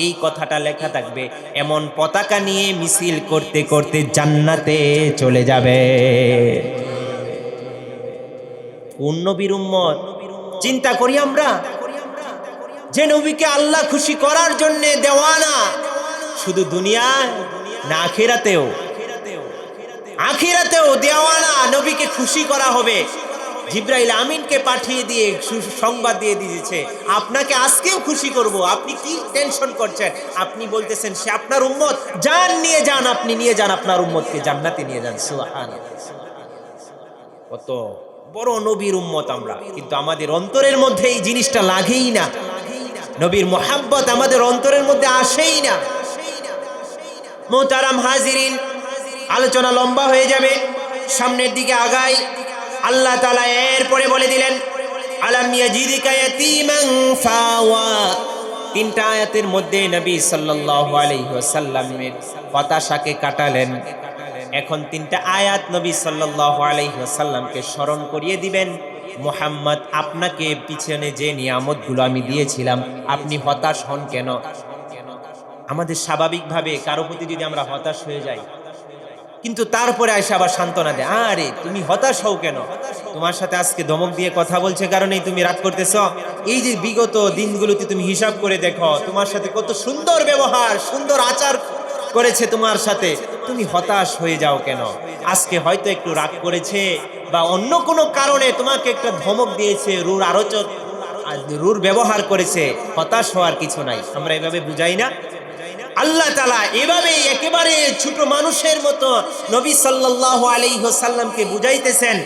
এই কথাটা লেখা থাকবে। এমন পতাকা নিয়ে মিছিল করতে করতে জান্নাতে চলে যাবে। কোন নবীর উম্মত? চিন্তা করি আমরা, যে নবীকে আল্লাহ খুশি করার জন্য দেওয়ানা, শুধু দুনিয়ায় না আখিরাতেও, আখিরাতেও দেওয়ানা, নবীকে খুশি করা হবে। জিবরাইল আমিনকে পাঠিয়ে দিয়ে সংবাদ দিয়ে দিয়েছে, আপনাকে আজকেও খুশি করব, আপনি কি টেনশন করছেন? আপনি বলতেছেন সে আপনার উম্মত, যান নিয়ে যান, আপনি নিয়ে যান আপনার উম্মতকে জান্নাতে নিয়ে যান। সুবহানাল্লাহ। কত বড় নবীর উম্মত আমরা, কিন্তু আমাদের অন্তরের মধ্যে এই জিনিসটা লাগেই না, নবীর মুহাব্বত আমাদের অন্তরের মধ্যে আসেই না। মুহতারাম হাজিরিন, আলোচনা লম্বা হয়ে যাবে, সামনের দিকে আগাই। আল্লাহ তাআলা এরপরে বলে দিলেন, আলাম ইয়াজিদিকা ইয়াতীমান ফাওয়া। তিনটা আয়াতের মধ্যে নবী সাল্লাল্লাহু আলাইহি ওয়াসাল্লামের হতাশাকে কাটালেন। এখন তিনটা আয়াত নবী সাল্লাল্লাহু আলাইহি ওয়াসাল্লামকে স্মরণ করিয়ে দিবেন, মুহাম্মদ আপনাকে পিছনে যে নিয়ামতগুলো আমি দিয়েছিলাম আপনি হতাশ হন কেন? আমাদের স্বাভাবিকভাবে কারো প্রতি যদি আমরা হতাশ হয়ে যাই, কিন্তু তারপরে আয়সা আবার সান্ত্বনা দেয়, আরে তুমি হতাশ হও কেন? তোমার সাথে আজকে ধমক দিয়ে কথা বলছে কারণেই তুমি রাগ করতেছ। এই যে বিগত দিনগুলোতে তুমি হিসাব করে দেখো, তোমার সাথে কত সুন্দর ব্যবহার, সুন্দর আচার করেছে তোমার সাথে, তুমি হতাশ হয়ে যাও কেন? আজকে হয়তো একটু রাগ করেছে বা অন্য কোনো কারণে তোমাকে একটা ধমক দিয়েছে, রূঢ় ব্যবহার করেছে, হতাশ হওয়ার কিছু নাই। আমরা এভাবে বুঝাই না? আল্লাহ তাআলা এভাবে একেবারে ছোট মানুষের মতো নবী সাল্লাল্লাহু আলাইহি ওয়াসাল্লামকে বুঝাইতেছেন,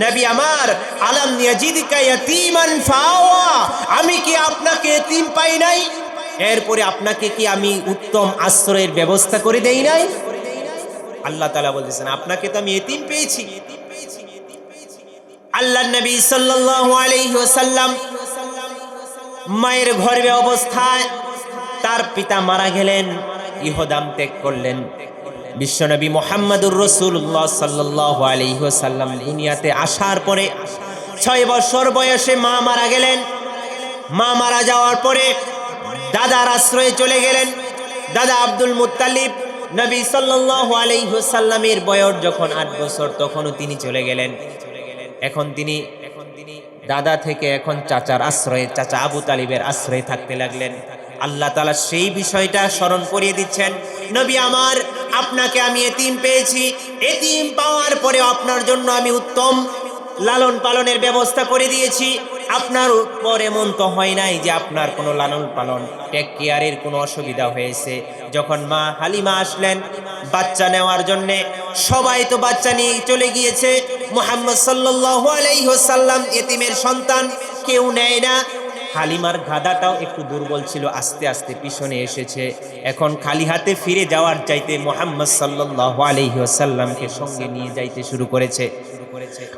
নবী আমার, আলাম ইয়াজিদিকা ইয়াতীমান ফাওয়া, আমি কি আপনাকে এতিম পাই নাই? এরপরে আপনাকে কি আমি উত্তম আশ্রয়ের ব্যবস্থা করে দেই নাই? আল্লাহ তাআলা বলতেছেন, আপনাকে তো আমি এতিম পেয়েছি। আল্লাহর নবী সাল্লাল্লাহু আলাইহি ওয়াসাল্লাম মায়ের গর্ভে অবস্থায় তার পিতা মারা গেলেন, ইহদাম ত্যাগ করলেন। বিশ্বনবী মুহাম্মদুর রাসূলুল্লাহ সাল্লাল্লাহু আলাইহি ওয়াসাল্লাম দুনিয়াতে আসার পরে 6 বছর বয়সে মা মারা গেলেন। মা মারা যাওয়ার পরে দাদার আশ্রয়ে চলে গেলেন। দাদা আব্দুল মুত্তালিব, নবী সাল্লাল্লাহু আলাইহি ওয়াসাল্লামের বয়স যখন 8 বছর তখনও তিনি চলে গেলেন। এখন তিনি দাদা থেকে এখন চাচার আশ্রয়ে, চাচা আবু তালিবের আশ্রয়ে থাকতে লাগলেন। আল্লাহ তাআলা সেই বিষয়টা স্মরণ করিয়ে দিচ্ছেন, নবী আমার, আপনাকে আমি এতিম পেয়েছি, এতিম পাওয়ার পরে আপনার জন্য আমি উত্তম লালন পালনের ব্যবস্থা করে দিয়েছি। আপনার উপর এমন তো হয় নাই যে আপনার কোনো লালন পালন টেক কেয়ারের কোনো অসুবিধা হয়েছে। যখন মা হালিমা আসলেন বাচ্চা নেওয়ার জন্যে, সবাই তো বাচ্চা নিয়ে চলে গিয়েছে, মুহাম্মদ সাল্লাল্লাহু আলাইহি ওয়াসাল্লাম এতিমের সন্তান কেউ নেয় না। হালিমার গাদাটাও একটু দুর্বল ছিল, আস্তে আস্তে পিছনে এসেছে। এখন খালি হাতে ফিরে যাওয়ার চাইতে মুহাম্মদ সাল্লাল্লাহু আলাইহি ওয়াসাল্লামকে সঙ্গে নিয়ে যাইতে শুরু করেছে।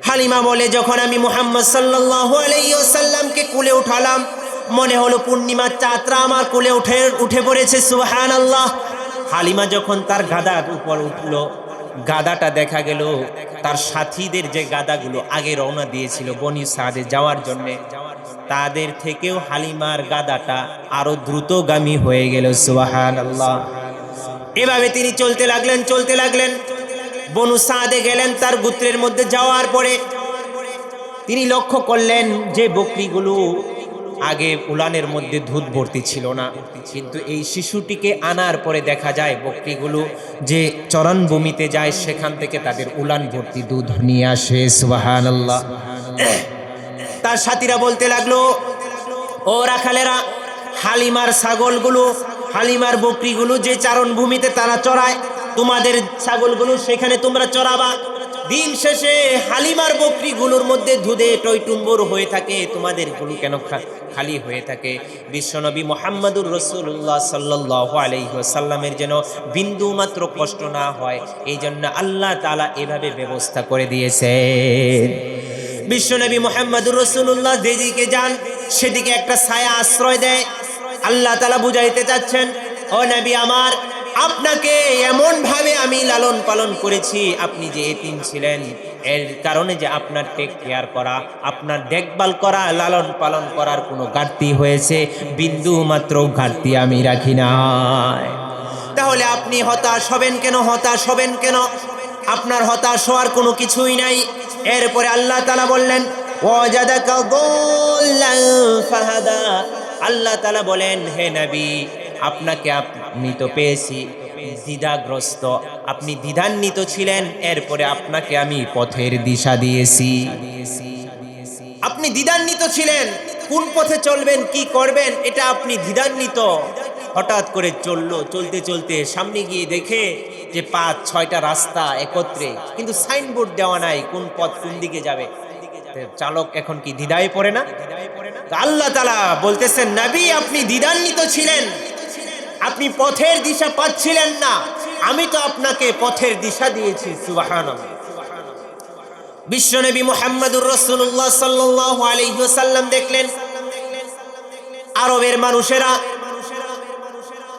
হালিমা বলে, যখন আমি মুহাম্মদ সাল্লাল্লাহু আলাইহি ওয়াসাল্লামকে কোলে উঠালাম, মনে হলো পূর্ণিমার চাঁদরা আমার কোলে উঠে পড়েছে, সুবহানাল্লাহ। হালিমা যখন তার গাদার উপর উঠল, গাদাটা দেখা গেল তার সাথীদের যে গাদাগুলো আগে রওনা দিয়েছিল বনি সাদে যাওয়ার জন্যে, তাদের থেকেও হালিমার গাদাটা আরো দ্রুতগামী হয়ে গেল, সুবহানাল্লাহ। এভাবে তিনি চলতে লাগলেন। বনু সাদে গেলেন। তার গোত্রের মধ্যে যাওয়ার পরে তিনি লক্ষ্য করলেন যে বকরিগুলো আগে উলানের মধ্যে দুধ ভর্তি ছিল না, কিন্তু এই শিশুটিকে আনার পরে দেখা যায় বকরিগুলো যে চরণভূমিতে যায় সেখান থেকে তাদের উলান ভর্তি দুধ নিয়ে আসে, সুবহানাল্লাহ। তার সাথীরা বলতে লাগলো, ও রাখালেরা, হালিমার ছাগলগুলো, হালিমার বকরিগুলো যে চারণভূমিতে তারা চড়ায়, তোমাদের ছাগলগুলো সেখানে তোমরা চড়াবা। দিন শেষে হালিমার বকরিগুলোর মধ্যে দুধে টইটুম্বর হয়ে থাকে, তোমাদের গুলো কেন খালি হয়ে থাকে? বিশ্বনবী মুহাম্মদুর রাসূলুল্লাহ সাল্লাল্লাহু আলাইহি ওয়াসাল্লামের যেন বিন্দু মাত্র কষ্ট না হয়, এই জন্য আল্লাহ তাআলা এভাবে ব্যবস্থা করে দিয়েছেন। বিশ্বনবী মুহাম্মদুর রাসূলুল্লাহ যেদিকে যান সেদিকে একটা ছায়া আশ্রয় দেয়। আল্লাহ তাআলা বুঝাইতে চাচ্ছেন, ও নবী আমার, আপনাকে এমন ভাবে আমি লালন পালন করেছি, আপনি যে এতিম ছিলেন এর কারণে যে আপনার টেক কেয়ার করা, আপনার দেখভাল করা, লালন পালন করার কোনো ঘাটতি হয়েছে, বিন্দু মাত্র ঘাটতি আমি রাখি নাই। তাহলে আপনি হতাশ হবেন কেন? আপনার হতাশ হওয়ার কোনো কিছুই নাই। এরপরে আল্লাহ তাআলা বললেন, ওয়াজাদাকা দাল্লান ফাহাদা। আল্লাহ তাআলা বলেন, হে নবী, আপনাকে আমি তো পেয়েছি দ্বিধাগ্রস্ত, আপনি দ্বিধান্বিত ছিলেন, এরপরে আপনাকে আমি পথের দিশা দিয়েছি। আপনি দ্বিধান্বিত ছিলেন, কোন পথে চলবেন, কি করবেন, এটা আপনি দ্বিধান্বিত। হঠাৎ করে চলতে সামনে গিয়ে দেখে যে 5-6টা রাস্তা একত্রে, কিন্তু সাইনবোর্ড দেওয়া নাই কোন পথ কোন দিকে যাবে। চালক এখন কি দ্বিধায় পড়ে না? আল্লাহ তাআলা বলতেছেন, নবী আপনি দ্বিধান্বিত ছিলেন, আপনি পথের দিশা পাচ্ছিলেন না, আমি তো আপনাকে পথের দিশা দিয়েছি, সুবহানাল্লাহ। বিশ্বনবী মুহাম্মদুর রাসূলুল্লাহ সাল্লাল্লাহু আলাইহি ওয়াসাল্লাম দেখলেন আরবের মানুষেরা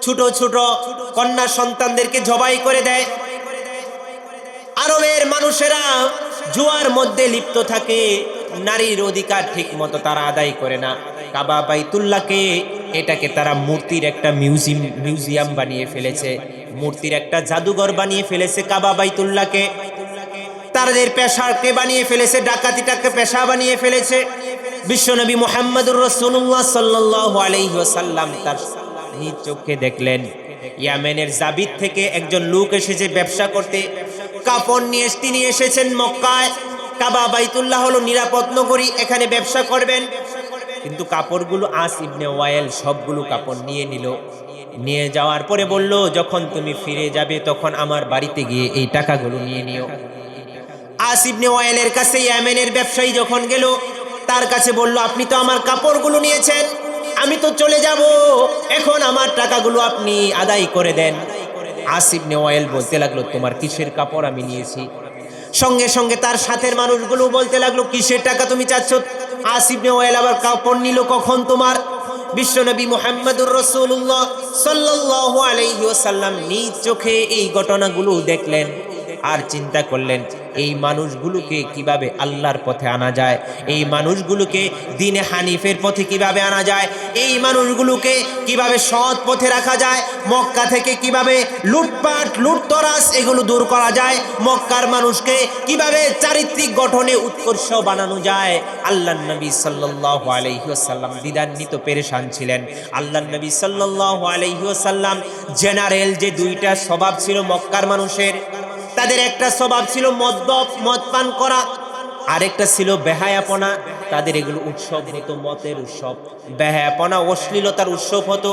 ছোট ছোট কন্যা সন্তানদেরকে জবাই করে দেয়। আরবের মানুষেরা জুয়ার মধ্যে লিপ্ত থাকে, নারীর অধিকার ঠিক মতো তারা আদায় করে না। কাবা বাইতুল্লাহকে এটাকে তারা মূর্তির একটা মিউজিয়াম বানিয়ে ফেলেছে, মূর্তির একটা জাদুঘর বানিয়ে ফেলেছে। কাবা বাইতুল্লাহকে তাদের পেশাকে বানিয়ে ফেলেছে, ডাকাতিটাকে পেশা বানিয়ে ফেলেছে। বিশ্বনবী মুহাম্মদুর রাসূলুল্লাহ সাল্লাল্লাহু আলাইহি ওয়াসাল্লাম তার নিজ চোখে দেখলেন ইয়ামেনের জাবিদ থেকে একজন লোক এসেছে ব্যবসা করতে, কাপড় নিয়ে তিনি এসেছেন মক্কায়। কাবা বাইতুল্লাহ হলো নিরাপদ নগরী, এখানে ব্যবসা করবেন। কিন্তু কাপড়গুলো আস ইবনে ওয়াইল সবগুলো কাপড় নিয়ে যাওয়ার পরে বলল, যখন তুমি ফিরে যাবে তখন আমার বাড়িতে গিয়ে এই টাকাগুলো নিয়ে নিও। আস ইবনে ওয়াইলের কাছে ইয়ামেনের ব্যবসায়ী যখন গেল, তার কাছে বলল, আপনি তো আমার কাপড়গুলো নিয়েছেন, আমি তো চলে যাব, এখন আমার টাকাগুলো আপনি আদায় করে দেন। আস ইবনে ওয়াইল বলতে লাগলো, তোমার কিসের কাপড় আমি নিয়েছি? সঙ্গে সঙ্গে তার সাথের মানুষগুলো বলতে লাগলো, কিসের টাকা তুমি চাচ্ছ? আস ইবনে ওয়াইল আবার কাপড় নিল কখন তোমার? বিশ্বনবী মুহাম্মদুর রাসূলুল্লাহ সাল্লাল্লাহু আলাইহি ওয়াসাল্লাম নিজ চোখে এই ঘটনাগুলো দেখলেন আর চিন্তা করলেন এই মানুষগুলোকে কিভাবে আল্লাহর পথে আনা যায়, এই মানুষগুলোকে দ্বীনে হানিফের পথে কিভাবে আনা যায়, এই মানুষগুলোকে কিভাবে সৎ পথে রাখা যায়, মক্কা থেকে কিভাবে লুটপাট লুটতরাস এগুলো দূর করা যায়, মক্কার মানুষকে কিভাবে চারিত্রিক গঠনে উৎকর্ষ বানানো যায়। আল্লাহর নবী সাল্লাল্লাহু আলাইহি ওয়াসাল্লাম দ্বিধান্বিত পেরেশান ছিলেন। আল্লাহর নবী সাল্লাল্লাহু আলাইহি ওয়াসাল্লাম জেনারেল যে দুইটা স্বভাব ছিল মক্কার মানুষের, তাদের একটা স্বভাব ছিল মদ পান করা, আরেকটা ছিল বেহায়াপনা। তাদের এগুলো উৎসব হতো, মতের উৎসব, বেহায়াপনা অশ্লীলতার উৎসব হতো।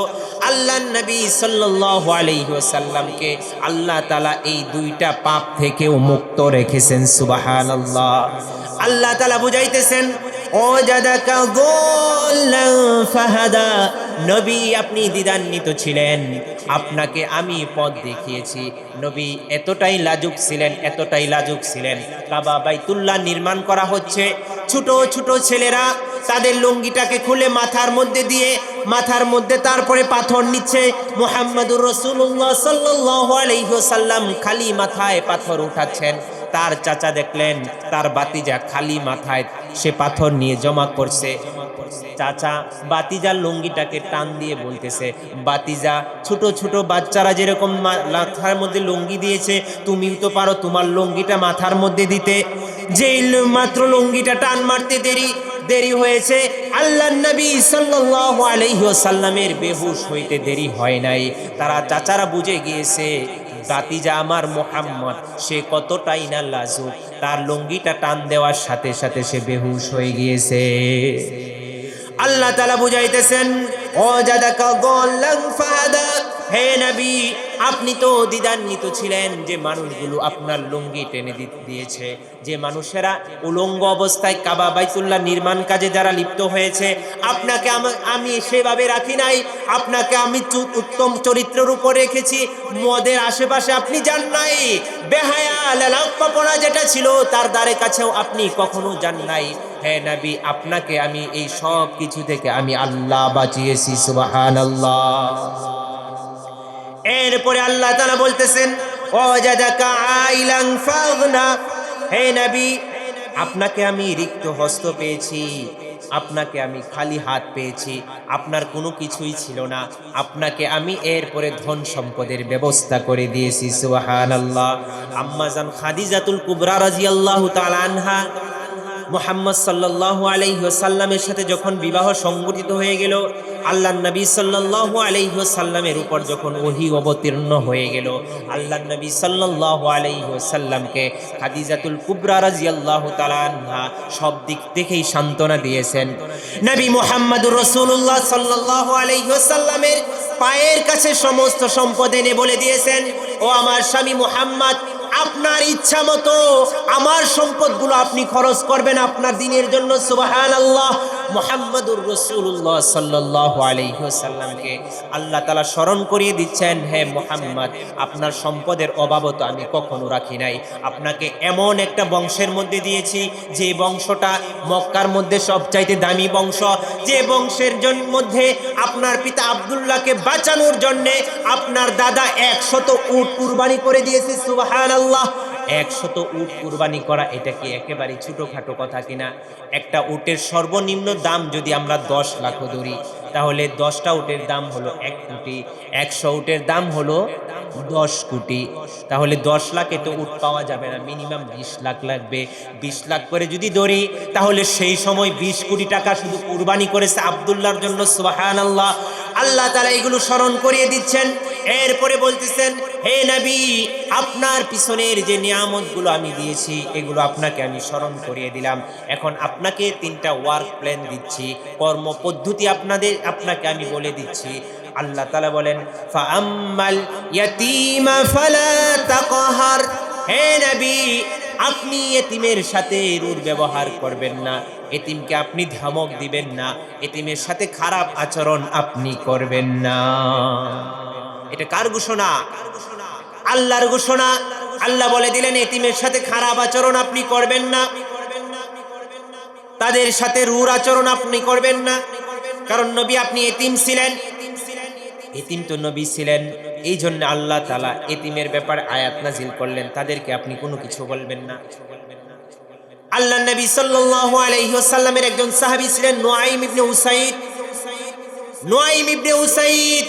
আল্লাহর নবী সাল্লাল্লাহু আলাইহি ওয়াসাল্লামকে আল্লাহ তাআলা এই দুইটা পাপ থেকেও মুক্ত রেখেছেন। সুবহানাল্লাহ। আল্লাহ তাআলা বুঝাইতেছেন ওয়াজাদাকা যাল্লান ফাহাদা। নবী আপনি দ্বিধান্বিত ছিলেন, আপনাকে আমি পথ দেখিয়েছি। নবী এতটাই লাজুক ছিলেন, এতটাই লাজুক ছিলেন। কাবা বাইতুল্লাহ নির্মাণ করা হচ্ছে, ছোট ছোট ছেলেরা তাদের লুঙ্গিটাকে খুলে মাথার মধ্যে দিয়ে মাথার মধ্যে তারপরে পাথর নিচ্ছে। মুহাম্মদুর রাসূলুল্লাহ সাল্লাল্লাহু আলাইহি ওয়াসাল্লাম খালি মাথায় পাথর উঠাচ্ছেন। তার চাচা দেখলেন তার বাতিজা খালি মাথায় সে পাথর নিয়ে জমা করছে। চাচা বাতিজার লুঙ্গিটাকে টান দিয়ে বলতেছে, বাতিজা ছোট ছোট বাচ্চারা যেরকম মাথার মধ্যে লুঙ্গি দিয়েছে, তুমিও তো পারো তোমার লুঙ্গিটা মাথার মধ্যে দিতে। যেই মাত্র লুঙ্গিটা টান মারতে দেরি হয়েছে, আল্লাহর নবী সাল্লাল্লাহু আলাইহি ওয়াসাল্লামের বেহুশ হইতে দেরি হয় নাই। তারা চাচারা বুঝে গিয়েছে বাতিজা আমার মুহাম্মদ সে কতটাই না লাজুক, তার লুঙ্গিটা টান দেওয়ার সাথে সাথে সে বেহুশ হয়ে গিয়েছে। আল্লাহ তাআলা বুঝাইতেছেন ওয়াজাদাকা যাল্লান ফাহাদা। হে নবী আপনি তো দ্বিধান্বিত ছিলেন যে মানুষগুলো আপনার লুঙ্গি টেনে দিয়েছে, যে মানুষেরা উলঙ্গ অবস্থায় কাবা বাইতুল্লাহ নির্মাণ কাজে যারা লিপ্ত হয়েছে, আপনাকে আমি সেভাবে রাখি নাই। আপনাকে আমি উত্তম চরিত্রের উপর রেখেছি, মদের আশেপাশে আপনি যান নাই, বেহায়া লালাপ্পাপনা যেটা ছিল তার দ্বারে কাছেও আপনি কখনো যান নাই। হে নবী আপনাকে আমি এই সব কিছু থেকে আমি আল্লাহ বাঁচিয়েছি। সুবহানাল্লাহ। এরপরে আল্লাহ তাআলা বলতেছেন ওয়াজাদাকা আইলান ফাগনা। হে নবী আপনাকে আমি রিক্ত হস্ত পেয়েছি, আপনাকে আমি খালি হাত পেয়েছি, আপনার কোনো কিছুই ছিল না, আপনাকে আমি এরপরে ধন সম্পদের ব্যবস্থা করে দিয়েছি। সুবহানাল্লাহ। আম্মা জান খাদিজাতুল কুবরা রাদিয়াল্লাহু তাআলা আনহা মুহাম্মদ সাল্লাল্লাহু আলাইহি ওয়াসাল্লামের সাথে যখন বিবাহ সংগঠিত হয়ে গেল, আল্লাহর নবী সাল্লাল্লাহু আলাইহি ওয়াসাল্লামের উপর যখন ওহী অবতীর্ণ হয়ে গেল, আল্লাহর নবী সাল্লাল্লাহু আলাইহি ওয়াসাল্লামকে খাদিজাতুল কুবরা রাদিয়াল্লাহু তাআলা আনহা সব দিক থেকেই সান্ত্বনা দিয়েছেন। নবী মুহাম্মদুর রাসূলুল্লাহ সাল্লাল্লাহু আলাইহি ওয়াসাল্লামের পায়ের কাছে সমস্ত সম্পদ এনে বলে দিয়েছেন, ও আমার স্বামী মুহাম্মদ আপনার ইচ্ছা মতো আমার সম্পদগুলো আপনি খরচ করবেন আপনার দ্বীনের জন্য। সুবহানাল্লাহ। মুহাম্মদুর রাসূলুল্লাহ সাল্লাল্লাহু আলাইহি ওয়াসাল্লামকে আল্লাহ তাআলা স্মরণ করিয়ে দিচ্ছেন, হে মুহাম্মদ আপনার সম্পদের অভাব তো আমি কখনো রাখি নাই, আপনাকে এমন একটা বংশের মধ্যে দিয়েছি যে বংশটা মক্কার মধ্যে সবচাইতে দামি বংশ, যে বংশের মধ্যে আপনার পিতা আব্দুল্লাহকে বাঁচানোর জন্য আপনার দাদা 100 উট কুরবানি করে দিয়েছে। সুবহানাল্লাহ। 100 উট কুরবানি করা এটা কি একেবারে ছোটখাটো কথা কিনা? একটা উটের সর্বনিম্ন দাম যদি আমরা 10 লাখ ধরি, তাহলে 10টা উটের দাম হলো 1 কোটি, 100 উটের দাম হলো 10 কোটি। তাহলে 10 লাখে তো উট পাওয়া যাবে না, মিনিমাম 20 লাখ লাগবে। 20 লাখ করে যদি ধরি তাহলে সেই সময় 20 কোটি টাকা শুধু কুরবানি করেছে আব্দুল্লাহর জন্য। সুবহানাল্লাহ। আল্লাহ তাআলা এগুলো স্মরণ করিয়ে দিচ্ছেন। এরপরে বলতেছেন, হে নবী আপনার পিছনের যে নিয়ামতগুলো আমি দিয়েছি এগুলো আপনাকে আমি স্মরণ করিয়ে দিলাম। এখন আপনাকে 3টা ওয়ার্ক প্ল্যান দিচ্ছি, কর্ম পদ্ধতি আপনাকে আমি বলে দিচ্ছি। আল্লাহ তাআলা বলেন, ফাআম্মাল ইয়াতীমা ফালা তাকহার। হে নবী আপনি এতিমের সাথে রূঢ় ব্যবহার করবেন না, এতিমকে আপনি ধমক দিবেন না, এতিমের সাথে খারাপ আচরণ আপনি করবেন না। এটা কার ঘোষণা? আল্লাহর ঘোষণা। আল্লাহ বলে দিলেন এতিমের সাথে খারাপ আচরণ আপনি করবেন না, তাদের সাথে রূঢ় আচরণ আপনি করবেন না। কারণ নবী আপনি এতিম ছিলেন, এতিম তো নবী ছিলেন, এই জন্য আল্লাহ তাআলা এতিমের ব্যাপারে আয়াত নাজিল করলেন, তাদেরকে আপনি কোনো কিছু বলবেন না। আল্লাহ নবী সাল্লাল্লাহু আলাইহি ওয়াসাল্লামের একজন সাহাবী ছিলেন নুআইম ইবনে উসাইদ। নুআইম ইবনে উসাইদ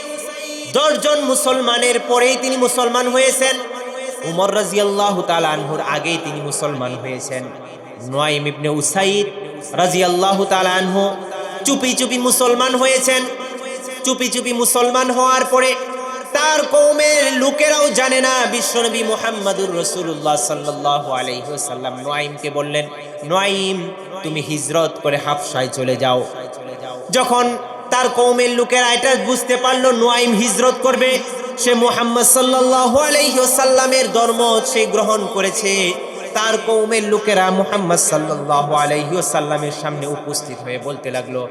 10 জন মুসলমানের পরেই তিনি মুসলমান হয়েছেন। উমর রাদিয়াল্লাহু তাআলা আনহুর আগেই তিনি মুসলমান হয়েছেন। নুআইম ইবনে উসাইদ রাদিয়াল্লাহু তাআলা আনহু চুপি চুপি মুসলমান হয়েছেন। চুপি চুপি মুসলমান হওয়ার পরে তার কওমের লোকেরাও জানে না বিশ্বনবী মুহাম্মদুর রাসূলুল্লাহ সাল্লাল্লাহু আলাইহি ওয়াসাল্লাম নুআইমকে বললেন, নুআইম তুমি হিজরত করে হাবশায় চলে যাও। যখন তার কওমের লোকেরা এটা বুঝতে পারলো নুআইম হিজরত করবে, সে মুহাম্মদ সাল্লাল্লাহু আলাইহি ওয়াসাল্লামের ধর্ম সে গ্রহণ করেছে, তার কওমের লোকেরা মুহাম্মদ সাল্লাল্লাহু আলাইহি ওয়াসাল্লামের সামনে উপস্থিত হয়ে বলতে লাগলো,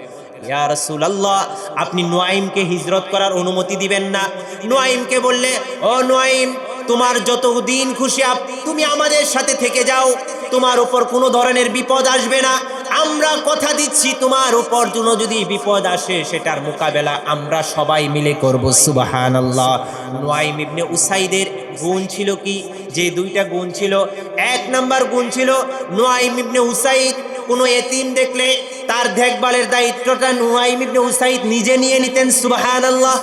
ইয়া রাসূলুল্লাহ আপনি নুআইমকে হিজরত করার অনুমতি দিবেন না। নুআইমকে বললে, ও নুআইম তোমার যত দিন খুশি তুমি আমাদের সাথে থেকে যাও, তোমার উপর কোনো ধরনের বিপদ আসবে না। আমরা কথা দিচ্ছি তোমার উপর যদি বিপদ আসে সেটার মোকাবেলা আমরা সবাই মিলে করব। সুবহানাল্লাহ। নুআইম ইবনে উসাইদের গুণ ছিল কি? যে দুইটা গুণ ছিল, এক নাম্বার গুণ ছিল নুআইম ইবনে উসাইদ কোনো এতিম দেখলে তার দেখভালের দায়িত্বটা নুআইম ইবনে উসাইদ নিজে নিয়ে নিতেন। সুবহানাল্লাহ।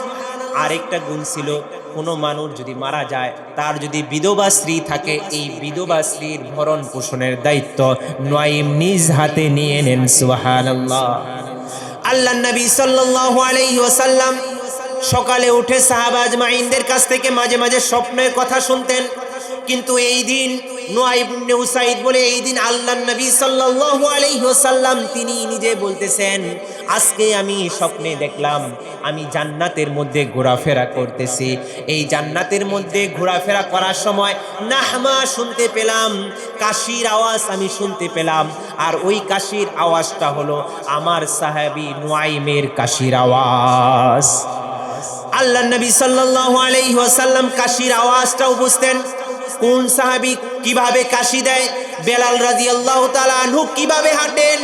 আরেকটা গুণ ছিল কোনো মানুষ যদি মারা যায়, তার যদি বিধবা স্ত্রী থাকে, এই বিধবা স্ত্রীর ভরণ পোষণের দায়িত্ব নুআইম নিজ হাতে নিয়ে নেন। সুবহানাল্লাহ। আল্লাহর নবী সাল্লাল্লাহু আলাইহি ওয়াসাল্লাম সকালে উঠে সাহাবা আজমাইনদের কাছ থেকে মাঝে মাঝে স্বপ্নের কথা শুনতেন, কিন্তু এই দিন নুআইম ইবনে উসাইদ বলে এই দিন আল্লাহর নবী সাল্লাল্লাহু আলাইহি ওয়াসাল্লাম তিনি নিজে বলতেছেন, আজকে আমি স্বপ্নে দেখলাম আমি জান্নাতের মধ্যে ঘোরাফেরা করতেছি। এই জান্নাতের মধ্যে ঘোরাফেরা করার সময় নাহমা শুনতে পেলাম, কাশির আওয়াজ আমি শুনতে পেলাম, আর ওই কাশির আওয়াজটা হলো আমার সাহাবী নুআইমের কাশির আওয়াজ। আল্লাহর নবী সাল্লাল্লাহু আলাইহি ওয়াসাল্লাম কাশির আওয়াজটাও বুঝতেন। কোন সাহাবী কিভাবে কাশি দেয়, বেলাল রাদিয়াল্লাহু তাআলা আনহু কিভাবে হাঁটেন,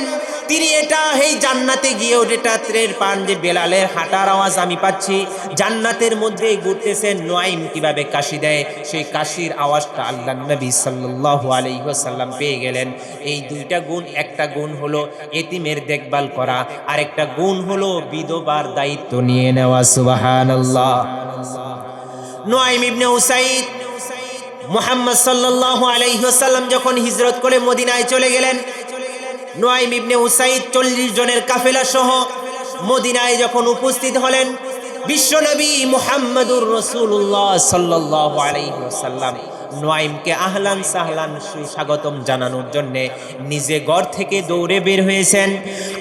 তিনি এটা এই জান্নাতে গিয়েও এটা টের পান যে বেলালের হাঁটার আওয়াজ আমি পাচ্ছি, জান্নাতের মধ্যে ঘুরতেছেন। নুআইম কিভাবে কাশি দেয়, সেই কাশির আওয়াজটা আল্লাহর নবী সাল্লাল্লাহু আলাইহি ওয়াসাল্লাম পেয়ে গেলেন। এই দুইটা গুণ, একটা গুণ হলো এতিমের দেখভাল করা, আর একটা গুণ হলো বিধবার দায়িত্ব নিয়ে নেওয়া। সুবহানাল্লাহ। নুআইম ইবনে উসাইদ মুহাম্মদ সাল্লাল্লাহু আলাইহি ওয়াসাল্লাম যখন হিজরত করে মদিনায় চলে গেলেন, নুআইম ইবনে উসাইদ 40 জনের কাফেলা সহ মদিনায় যখন উপস্থিত হলেন, বিশ্বনবী মুহাম্মদুর রাসূলুল্লাহ সাল্লাল্লাহু আলাইহি ওয়াসাল্লাম নুআইমকে আহলান সাহলান সুস্বাগতম জানানোর জন্য নিজে ঘর থেকে দৌড়ে বের হয়েছেন।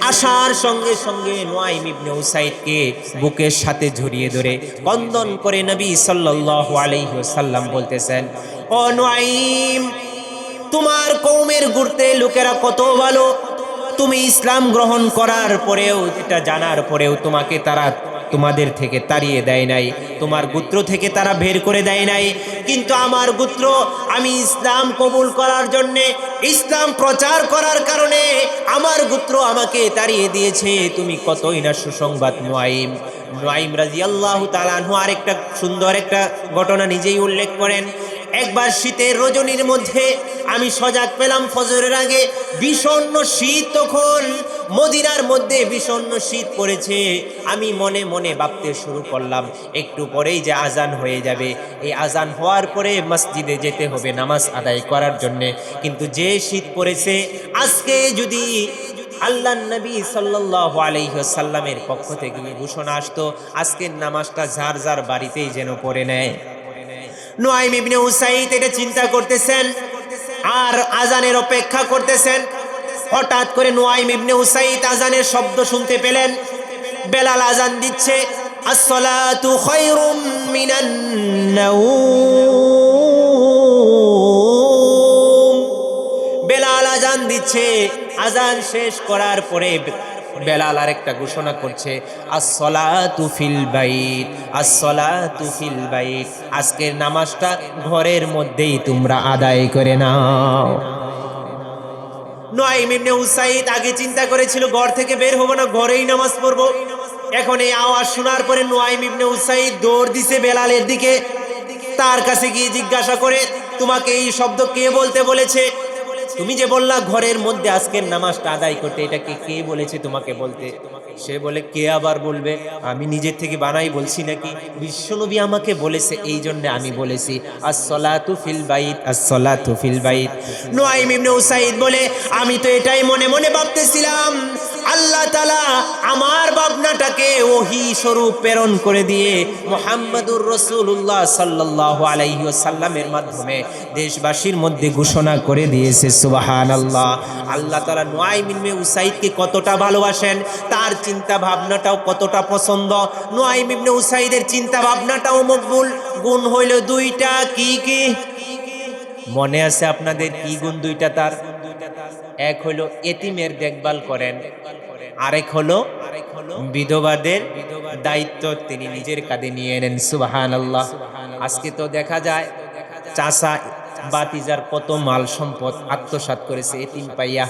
আসার সঙ্গে সঙ্গে নুআইম ইবনে উসাইদকে বুকের সাথে জড়িয়ে ধরে বন্দন করে নবী সাল্লাল্লাহু আলাইহি ওয়াসাল্লাম বলতেছেন, ও নুআইম তোমার কওমের ঘুরতে লোকেরা কত ভালো, তুমি ইসলাম গ্রহণ করার পরেও, এটা জানার পরেও তোমাকে তারা তোমাদের থেকে তাড়িয়ে দেয় নাই, তোমার গোত্র থেকে তারা বের করে দেয় নাই, কিন্তু আমার গোত্র আমি ইসলাম কবুল করার জন্যে, ইসলাম প্রচার করার কারণে আমার গোত্র আমাকে তাড়িয়ে দিয়েছে। তুমি কতই না সুসংবাদ। নুআইম রাদিয়াল্লাহু তাআলা আনহু আরেকটা সুন্দর একটা ঘটনা নিজেই উল্লেখ করেন। একবার শীতের রজনীর মধ্যে আমি সজাগ পেলাম ফজরের আগে, বিষণ্ণ শীত, তখন মদিনার মধ্যে বিষণ্ণ শীত পড়েছে। আমি মনে মনে ভাবতে শুরু করলাম একটু পরেই যে আজান হয়ে যাবে, এই আজান হওয়ার পরে মসজিদে যেতে হবে নামাজ আদায় করার জন্যে, কিন্তু যে শীত পড়েছে, আজকে যদি আল্লাহর নবী সাল্লাল্লাহু আলাইহি ওয়াসাল্লামের পক্ষ থেকে ঘোষণা আসতো আজকের নামাজটা যার যার বাড়িতেই যেন পড়ে নেয়। নুআইম ইবনে উসাইদ এটা চিন্তা করতেছেন আর আজানের অপেক্ষা করতেছেন। হঠাৎ করে নুআইম ইবনে উসাইদ আজানের শব্দ শুনতে পেলেন, বেলাল আজান দিচ্ছে, আসসালাতু খায়রুম মিনান নাওম। বেলাল আজান দিচ্ছে, আজান শেষ করার পরে বেলাল আরেকটা ঘোষণা করছে, আসসালাতু ফিল বাইত, আসসালাতু ফিল বাইত, আজকের নামাজটা ঘরের মধ্যেই তোমরা আদায় করে নাও। নুআইম ইবনে উসাইদ আগে চিন্তা করেছিল ঘর থেকে বের হবো না, ঘরেই নামাজ পড়বো, এখন এই আওয়াজ শোনার পরে নুয়াইম ইবনে উসাইদ দৌড় দিছে বেলালের দিকে, তার কাছে গিয়ে জিজ্ঞাসা করে, তোমাকে এই শব্দ কে বলতে বলেছে? তুমি যে বললা ঘরের মধ্যে আজকের নামাজটা আদায় করতে, এটাকে কে বলেছে তোমাকে বলতে? সে বলে, কে আবার বলবে, আমি নিজের থেকে বানাই বলছি নাকি? বিশ্বনবী আমাকে বলেছে, এই জন্য আমি বলেছি আস-সালাতু ফিল বাইত, আস-সালাতু ফিল বাইত। নুয়াইম ইবনে উসাইদ বলে, আমি তো এটাই মনে মনে ভাবতেছিলাম, আল্লাহ তাআলা আমার ভাবনাটাকে ওহী স্বরূপ প্রেরণ করে দিয়ে মুহাম্মাদুর রাসূলুল্লাহ সাল্লাল্লাহু আলাইহি ওয়াসাল্লামের মাধ্যমে দেশবাসীর মধ্যে ঘোষণা করে দিয়েছে। সুবহানাল্লাহ। আল্লাহ তাআলা নুয়াইম ইবনে উসাইদকে কতটা ভালোবাসেন, তার চিন্তা ভাবনাটাও কতটা পছন্দ। নুয়াইম ইবনে উসাইদের চিন্তা ভাবনাটাও মকবুল। গুণ হইল দুইটা। কি কি মনে আছে আপনাদের? কি গুণ দুইটা তার? এক হলো এতিমের দেখভাল করেন, আরেক হলো বিধবাদের দায়িত্ব তিনি নিজের কাঁধে নিয়ে নেন। সুবহানাল্লাহ। আজকে তো দেখা যায় চাচা বাতিজার কত মাল সম্পদ আত্মসাৎ করেছে এতিম পাইয়া।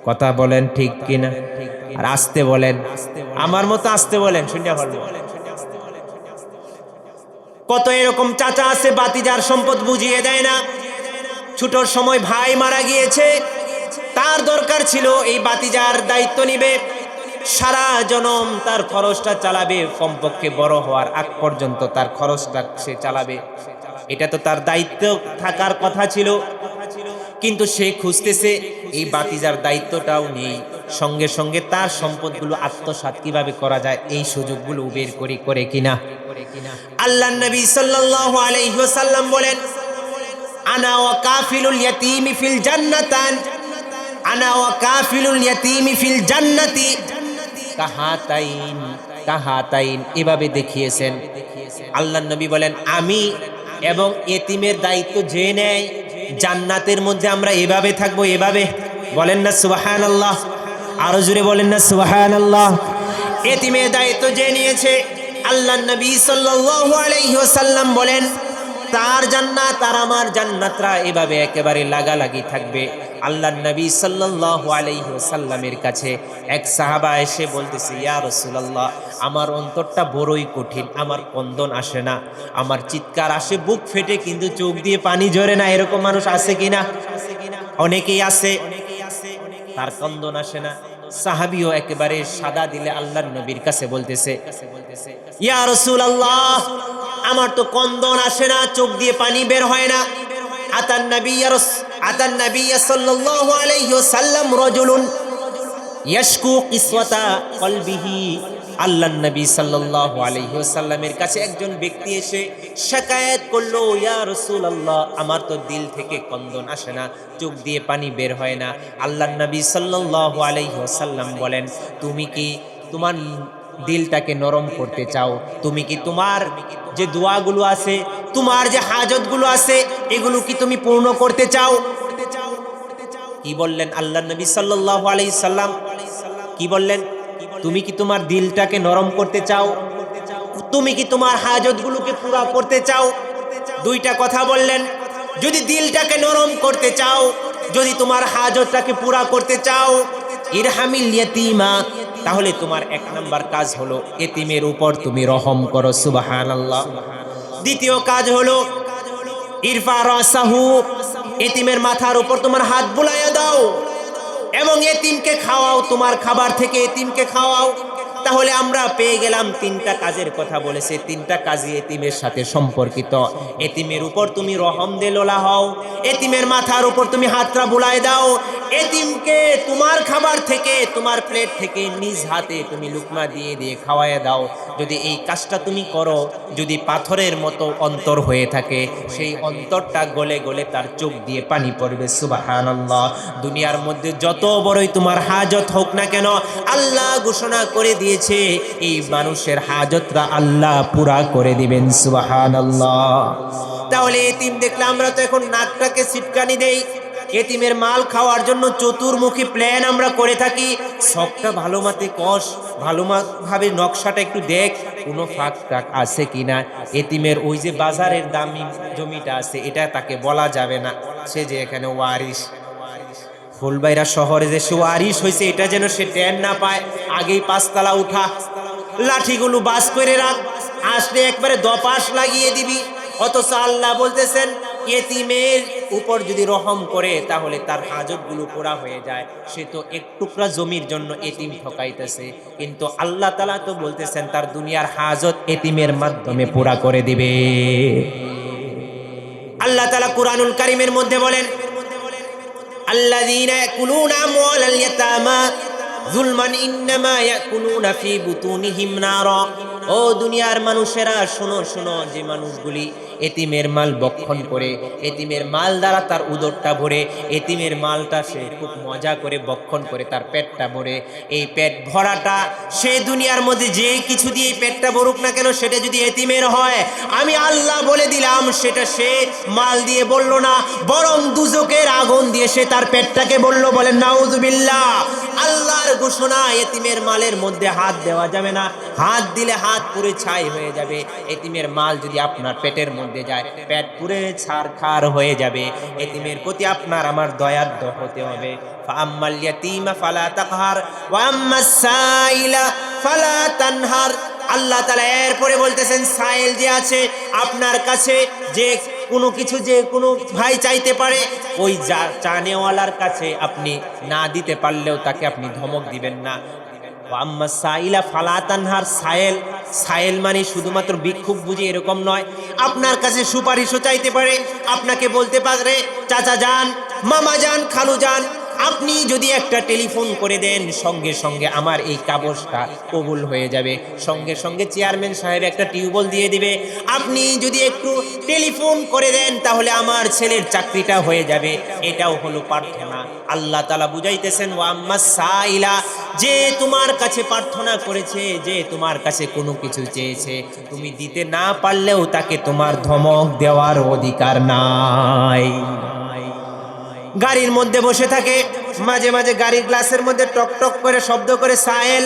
কথা বলেন ঠিক কিনা? আর আসতে বলেন, আমার মতো আসতে বলেন, শুনে ভালো। কত এরকম চাচা আছে বাতিজার সম্পদ বুঝিয়ে দেয় না। ছোটর সময় ভাই মারা গিয়েছে, তার দরকার ছিল এই বাতিজার দায়িত্ব নিবে, সারা জনম তার খরচটা চালাবে, কমপক্ষে বড় হওয়ার আগ পর্যন্ত তার খরচটা সে চালাবে, এটা তো তার দায়িত্ব থাকার কথা ছিল। কিন্তু সে খুঁজতেছে এই বাতিজার দায়িত্বটাও নেই, সঙ্গে সঙ্গে তার সম্পদগুলো আত্মসাৎ কিভাবে করা যায় এই সুযোগগুলো বের করে কিনা। আল্লাহর নবী সাল্লাল্লাহু আলাইহি ওয়াসাল্লাম বলেন, আনা ওয়া কাফিলুল ইয়াতীমি ফিল জান্নাতান, আনা ওয়া কাফিলুল ইয়াতীমি ফিল জান্নাতি কাহাতাইন কাহাতাইন, এভাবে দেখিয়েছেন। আল্লাহর নবী বলেন, আমি এবং এতিমের দায়িত্ব যে নেয় জান্নাতের মধ্যে আমরা এভাবে থাকবো, এভাবে। বলেন না সুবহানাল্লাহ? আরো জোরে বলেন না সুবহানাল্লাহ? এতিমের দায়িত্ব যে নিয়েছে, আল্লাহর নবী সাল্লাল্লাহু আলাইহি ওয়াসাল্লাম বলেন, তার জান্নাত আর আমার জান্নাতরা এভাবে একেবারে লাগালাগি থাকবে। আল্লাহর নবী সাল্লাল্লাহু আলাইহি ওয়াসাল্লামের কাছে এক সাহাবা এসে বলতেছে, ইয়া রাসূলুল্লাহ, আমার অন্তরটা বড়ই কঠিন, আমার কন্দন আসে না, আমার চিৎকার আসে বুক ফেটে, কিন্তু চোখ দিয়ে পানি ঝরে না। এরকম মানুষ আছে কিনা? অনেকেই আছে, তার কন্দন আসে না। সাহাবীও একেবারে সাদা দিলে আল্লাহর নবীর কাছে বলতেছে, ইয়া রাসূলুল্লাহ, আমার তো কন্দন আসে না, চোখ দিয়ে পানি বের হয় না। আতান নবী সাল্লাল্লাহু আলাইহি ওয়াসাল্লাম রাজুলুন ইয়াশকু কিসওয়াতা কলবিহি। আল্লাহর নবী সাল্লাল্লাহু আলাইহি ওয়াসাল্লামের কাছে একজন ব্যক্তি এসে শিকায়াত করলো, ইয়া রাসূলুল্লাহ, আমার তো দিল থেকে কন্দন আসে না, চোখ দিয়ে পানি বের হয় না। আল্লাহর নবী সাল্লাল্লাহু আলাইহি ওয়াসাল্লাম বলেন, তুমি কি তোমার দিলটাকে নরম করতে চাও? তুমি কি তোমার যে দোয়াগুলো আছে, তোমার যে হাজতগুলো আছে, এগুলো কি তুমি পূর্ণ করতে চাও? কি বললেন আল্লাহর নবী সাল্লাল্লাহু আলাইহি সাল্লাম? কি বললেন? তুমি কি তোমার দিলটাকে নরম করতে চাও? তুমি কি তোমার হাজতগুলোকে পুরা করতে চাও? দুইটা কথা বললেন। যদি দিলটাকে নরম করতে চাও, যদি তোমার হাজতটাকে পুরা করতে চাও, ইরহামিল ইয়াতীমা, তাহলে তোমার এক নাম্বার কাজ হলো এতিমের উপর তুমি রহম করো। সুবহানাল্লাহ। দ্বিতীয় কাজ হলো ইরফা রাসাহু, এতিমের মাথার উপর তোমার হাত বুলাইয়া দাও এবং এতিমকে খাওয়াও, তোমার খাবার থেকে এতিমকে খাওয়াও। তাহলে আমরা পেয়ে গেলাম তিনটা কাজের কথা বলেছে, তিনটা কাজই এতিমের সাথে সম্পর্কিত। এতিমের উপর তুমি রহম দেলোলা হও, এতিমের মাথার উপর তুমি হাতটা বুলায় দাও, এতিমকে তোমার খাবার থেকে, তোমার প্লেট থেকে নিজ হাতে তুমি লুকমা দিয়ে দিয়ে খাওয়ায় দাও। যদি এই কাজটা তুমি করো, যদি পাথরের মতো অন্তর হয়ে থাকে, সেই অন্তরটা গলে গলে তার চোখ দিয়ে পানি পড়বে। সুবহানাল্লাহ। দুনিয়ার মধ্যে যত বড়ই তোমার হাজত হোক না কেন, আল্লাহ ঘোষণা করে দিয়েছে এই মানুষের হাজতরা আল্লাহ পুরা করে দিবেন। সুবহানাল্লাহ। তাহলে এতিম দেখলে আমরা তো এখন নাকটাকে সিটকানি দেই, এতিমের মাল খাওয়ার জন্য চতুর্মুখী প্ল্যান আমরা করে থাকি। সবটা ভালো মতে কষ, ভালো ভাবে নকশাটা একটু দেখ, কোনো ফাঁক টাক আছে কিনা। এতিমের ওই যে বাজারের দামি জমিটা আছে, এটা তাকে বলা যাবে না, সে যে এখানে ওয়ারিশ। ফুলবাইরা শহরে যে সে ওয়ারিশ হয়েছে, এটা যেন সে ট্যান না পায়, আগেই 5 তলা উঠা। লাঠিগুলো বাস করে রাখ, আসলে একবারে দপাস লাগিয়ে দিবি। অথচ আল্লাহ বলতেছেন এতিমের উপর যদি রহম করে তাহলে তার হাজতগুলো পুরা হয়ে যায়। সে তো এক টুকরা জমির জন্য এতিম ঠকাইতেছে, কিন্তু আল্লাহ তাআলা তো বলতেছেন তার দুনিয়ার হাজত এতিমের মাধ্যমে পুরা করে দিবে। আল্লাহ তাআলা কুরআনুল কারীমের মধ্যে বলেন, আল্লাযীনা ইয়াকুলুনা আমওয়ালাল ইয়াতামা যুলমান ইন্নামা ইয়াকুলুনা ফি বুতুনিহিম নারা। ও দুনিয়ার মানুষেরা শোনো শোনো, যে মানুষগুলি এতিমের মাল ভক্ষণ করে, এতিমের মাল দ্বারা তার উদরটা ভরে, এতিমের মালটা সে খুব মজা করে ভক্ষণ করে তার পেটটা ভরে, এই পেট ভরাটা সে দুনিয়ার মধ্যে যে কিছু দিয়ে এই পেটটা ভরুক না কেন, সেটা যদি এতিমের হয়, আমি আল্লাহ বলে দিলাম সেটা সে মাল দিয়ে বলল না, বরং দুজকের আগুন দিয়ে সে তার পেটটাকে বলল। বলেন নাউজুবিল্লাহ। আল্লাহর ঘোষণা, এতিমের মালের মধ্যে হাত দেওয়া যাবে না, হাত দিলে হাত পুরে ছাই হয়ে যাবে। এতিমের মাল যদি আপনার পেটের মধ্যে যায়, পেট পুরে ছারখার হয়ে যাবে। এতিমের প্রতি আপনার আমার দয়ার্দ্র হতে হবে। ফাআম্মাল ইয়াতীমা ফালা তাকহার ওয়া আম্মাস সাইলা ফালা তানহার। আল্লাহ তাআলা এরপরে বলতেছেন, সাইল যে আছে আপনার কাছে, যে কোনো কিছু যে কোনো ভাই চাইতে পারে, ওই চানেওয়ালার কাছে আপনি না দিতে পারলেও তাকে আপনি ধমক দিবেন না। আম্মা সাইলা ফালা তানহার। সায়েল, সায়েল মানে শুধুমাত্র ভিক্ষুক বুঝি এরকম নয়। আপনার কাছে সুপারিশও চাইতে পারে, আপনাকে বলতে পারে চাচা যান, মামা যান, খালু যান, আপনি যদি একটা টেলিফোন করে দেন সঙ্গে সঙ্গে আমার এই কাগজটা কবুল হয়ে যাবে, সঙ্গে সঙ্গে চেয়ারম্যান সাহেব একটা টিউবওয়েল দিয়ে দিবে। আপনি যদি একটু টেলিফোন করে দেন তাহলে আমার ছেলের চাকরিটা হয়ে যাবে। এটাও হলো প্রার্থনা। আল্লাহ তাআলা বুঝাইতেছেন, ওয়া আম্মাস সাইলা, যে তোমার কাছে প্রার্থনা করেছে, যে তোমার কাছে কোনো কিছু চেয়েছে, তুমি দিতে না পারলেও তাকে তোমার ধমক দেওয়ার অধিকার নাই। গাড়ির মধ্যে বসে থাকে, মাঝে মাঝে গাড়ির গ্লাসের মধ্যে টক টক করে শব্দ করে সায়েল,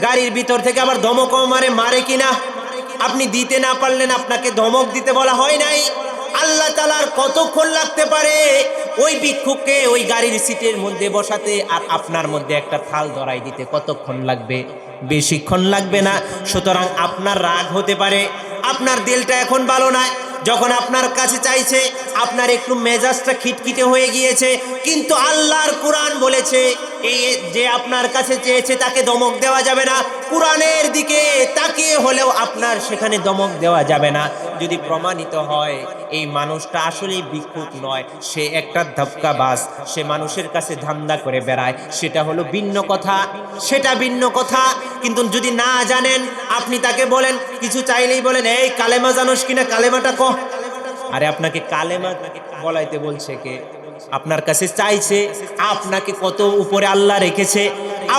গাড়ির ভিতর থেকে আবার ধমকও মারে কিনা, আপনি দিতে না পারলেন, আপনাকে ধমক দিতে বলা হয় নাই। আল্লাহ তাআলার কতক্ষণ লাগতে পারে ওই ভিক্ষুককে ওই গাড়ির সিটের মধ্যে বসাতে, আর আপনার মধ্যে একটা থাল ধরাই দিতে কতক্ষণ লাগবে? বেশিক্ষণ লাগবে না। সুতরাং আপনার রাগ হতে পারে, আপনার দিলটা এখন ভালো না, যখন আপনার কাছে চাইছে আপনার একটু মেজাজটা খিটখিটে হয়ে গিয়েছে, কিন্তু আল্লাহর কুরআন বলেছে এই যে আপনার কাছে চেয়েছে তাকে ধমক দেওয়া যাবে না। কুরআনের দিকে তাকিয়ে হলেও আপনার সেখানে ধমক দেওয়া যাবে না। যদি প্রমাণিত হয় এই মানুষটা আসলেই ভিক্ষুক নয়, সে একটা ধক্কাবাজ, সে মানুষের কাছে ধান্দা করে বেড়ায়, সেটা হলো ভিন্ন কথা, সেটা ভিন্ন কথা। কিন্তু যদি না জানেন, আপনি তাকে বলেন, কিছু চাইলেই বলেন এই কালেমা জানোস কিনা, কালেমাটা কহ। আরে আপনাকে কালেমা বলাইতে বলছে কে? আপনার কাছে চাইছে, আপনাকে কত উপরে আল্লাহ রেখেছে,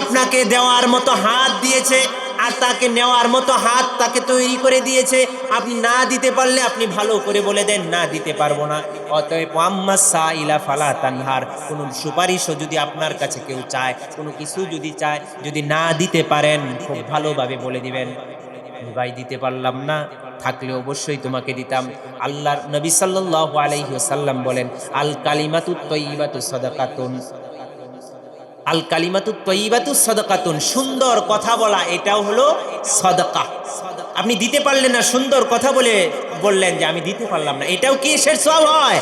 আপনাকে দেওয়ার মতো হাত দিয়েছে, আর তাকে নেওয়ার মতো হাত তাকে তৈরি করে দিয়েছে। আপনি না দিতে পারলে আপনি ভালো করে বলে দেন না দিতে পারবো না। অতএব আম্মাস সাইলা ফালা তানহার। কোনো সুপারিশও যদি আপনার কাছে কেউ চায়, কোনো কিছু যদি চায়, যদি না দিতে পারেন খুব ভালোভাবে বলে দিবেন, ভাই দিতে পারলাম না, থাকলে অবশ্যই তোমাকে দিতাম। আল্লাহর নবী সাল্লাল্লাহু আলাইহি ওয়াসাল্লাম বলেন, আল কালিমাতুত তাইয়্যিবাতু সাদাকাতুন, আল কালিমাতুত তাইয়্যিবাতু সাদাকাতুন। সুন্দর কথা বলা এটাও হলো সাদাকা। আপনি দিতে পারলেন না, সুন্দর কথা বলে বললেন যে আমি দিতে পারলাম না, এটাও কিসের সওয়াব হয়?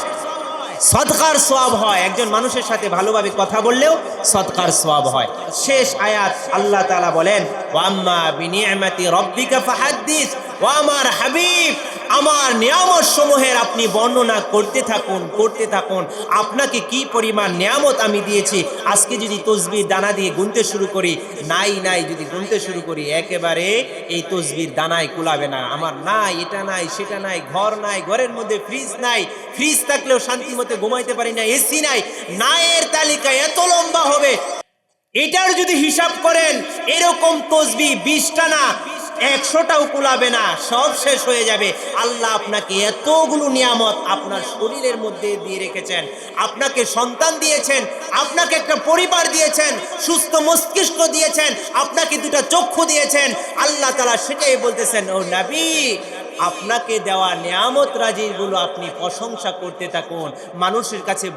সদকার সওয়াব হয়। একজন মানুষের সাথে ভালোভাবে কথা বললেও সদকার সওয়াব হয়। শেষ আয়াত আল্লাহ তাআলা বলেন, ওয়া আম্মা বিনিআমাতি রাব্বিকা ফাহাদ্দিস। ও আমার হাবিব, আমার নিয়ামত সমূহের আপনি বর্ণনা করতে থাকুন, করতে থাকুন। আপনাকে কি পরিমাণ নিয়ামত আমি দিয়েছি। আজকে যদি তসবির দানা দিয়ে গুনতে শুরু করি, নাই নাই যদি গুনতে শুরু করি, একেবারে এই তসবির দানায় কুলাবে না। আমার নাই, এটা নাই, সেটা নাই, ঘর নাই, ঘরের মধ্যে ফ্রিজ নাই, ফ্রিজ থাকলেও শান্তি মতো ঘুমাইতে পারি না, এসি নাই, নায়ের তালিকা এত লম্বা হবে। এটার যদি হিসাব করেন, এরকম তসবি 20টা না 100টাও কুলাবে না, সব শেষ হয়ে যাবে। আল্লাহ আপনাকে এতগুলো নিয়ামত আপনার শরীরের মধ্যে দিয়ে রেখেছেন, আপনাকে সন্তান দিয়েছেন, আপনাকে একটা পরিবার দিয়েছেন, সুস্থ মস্তিষ্ক দিয়েছেন, আপনাকে দুটো চক্ষু দিয়েছেন। আল্লাহ তাআলা সেটাই বলতেছেন, ও নবী আপনাকে দেওয়া নিয়ামত রাজিগুলো আপনি প্রশংসা করতে থাকুন, মানুষের কাছে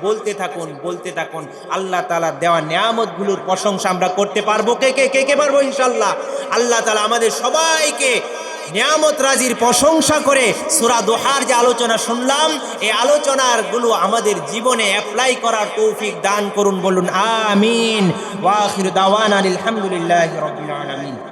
বলতে থাকুন। আল্লাহ তাআলা দেওয়া নিয়ামতগুলোর প্রশংসা আমরা করতে পারবো। কে পারবো ইনশাআল্লাহ। আল্লাহ তাআলা আমাদের সবাইকে নিয়ামত রাজির প্রশংসা করে সূরা দুহার যে আলোচনা শুনলাম, এই আলোচনাগুলো আমাদের জীবনে অ্যাপ্লাই করার তৌফিক দান করুন। বলুন আমিন। ওয়া আখিরু দাওয়ানা আলহামদুলিল্লাহি রাব্বিল আলামিন।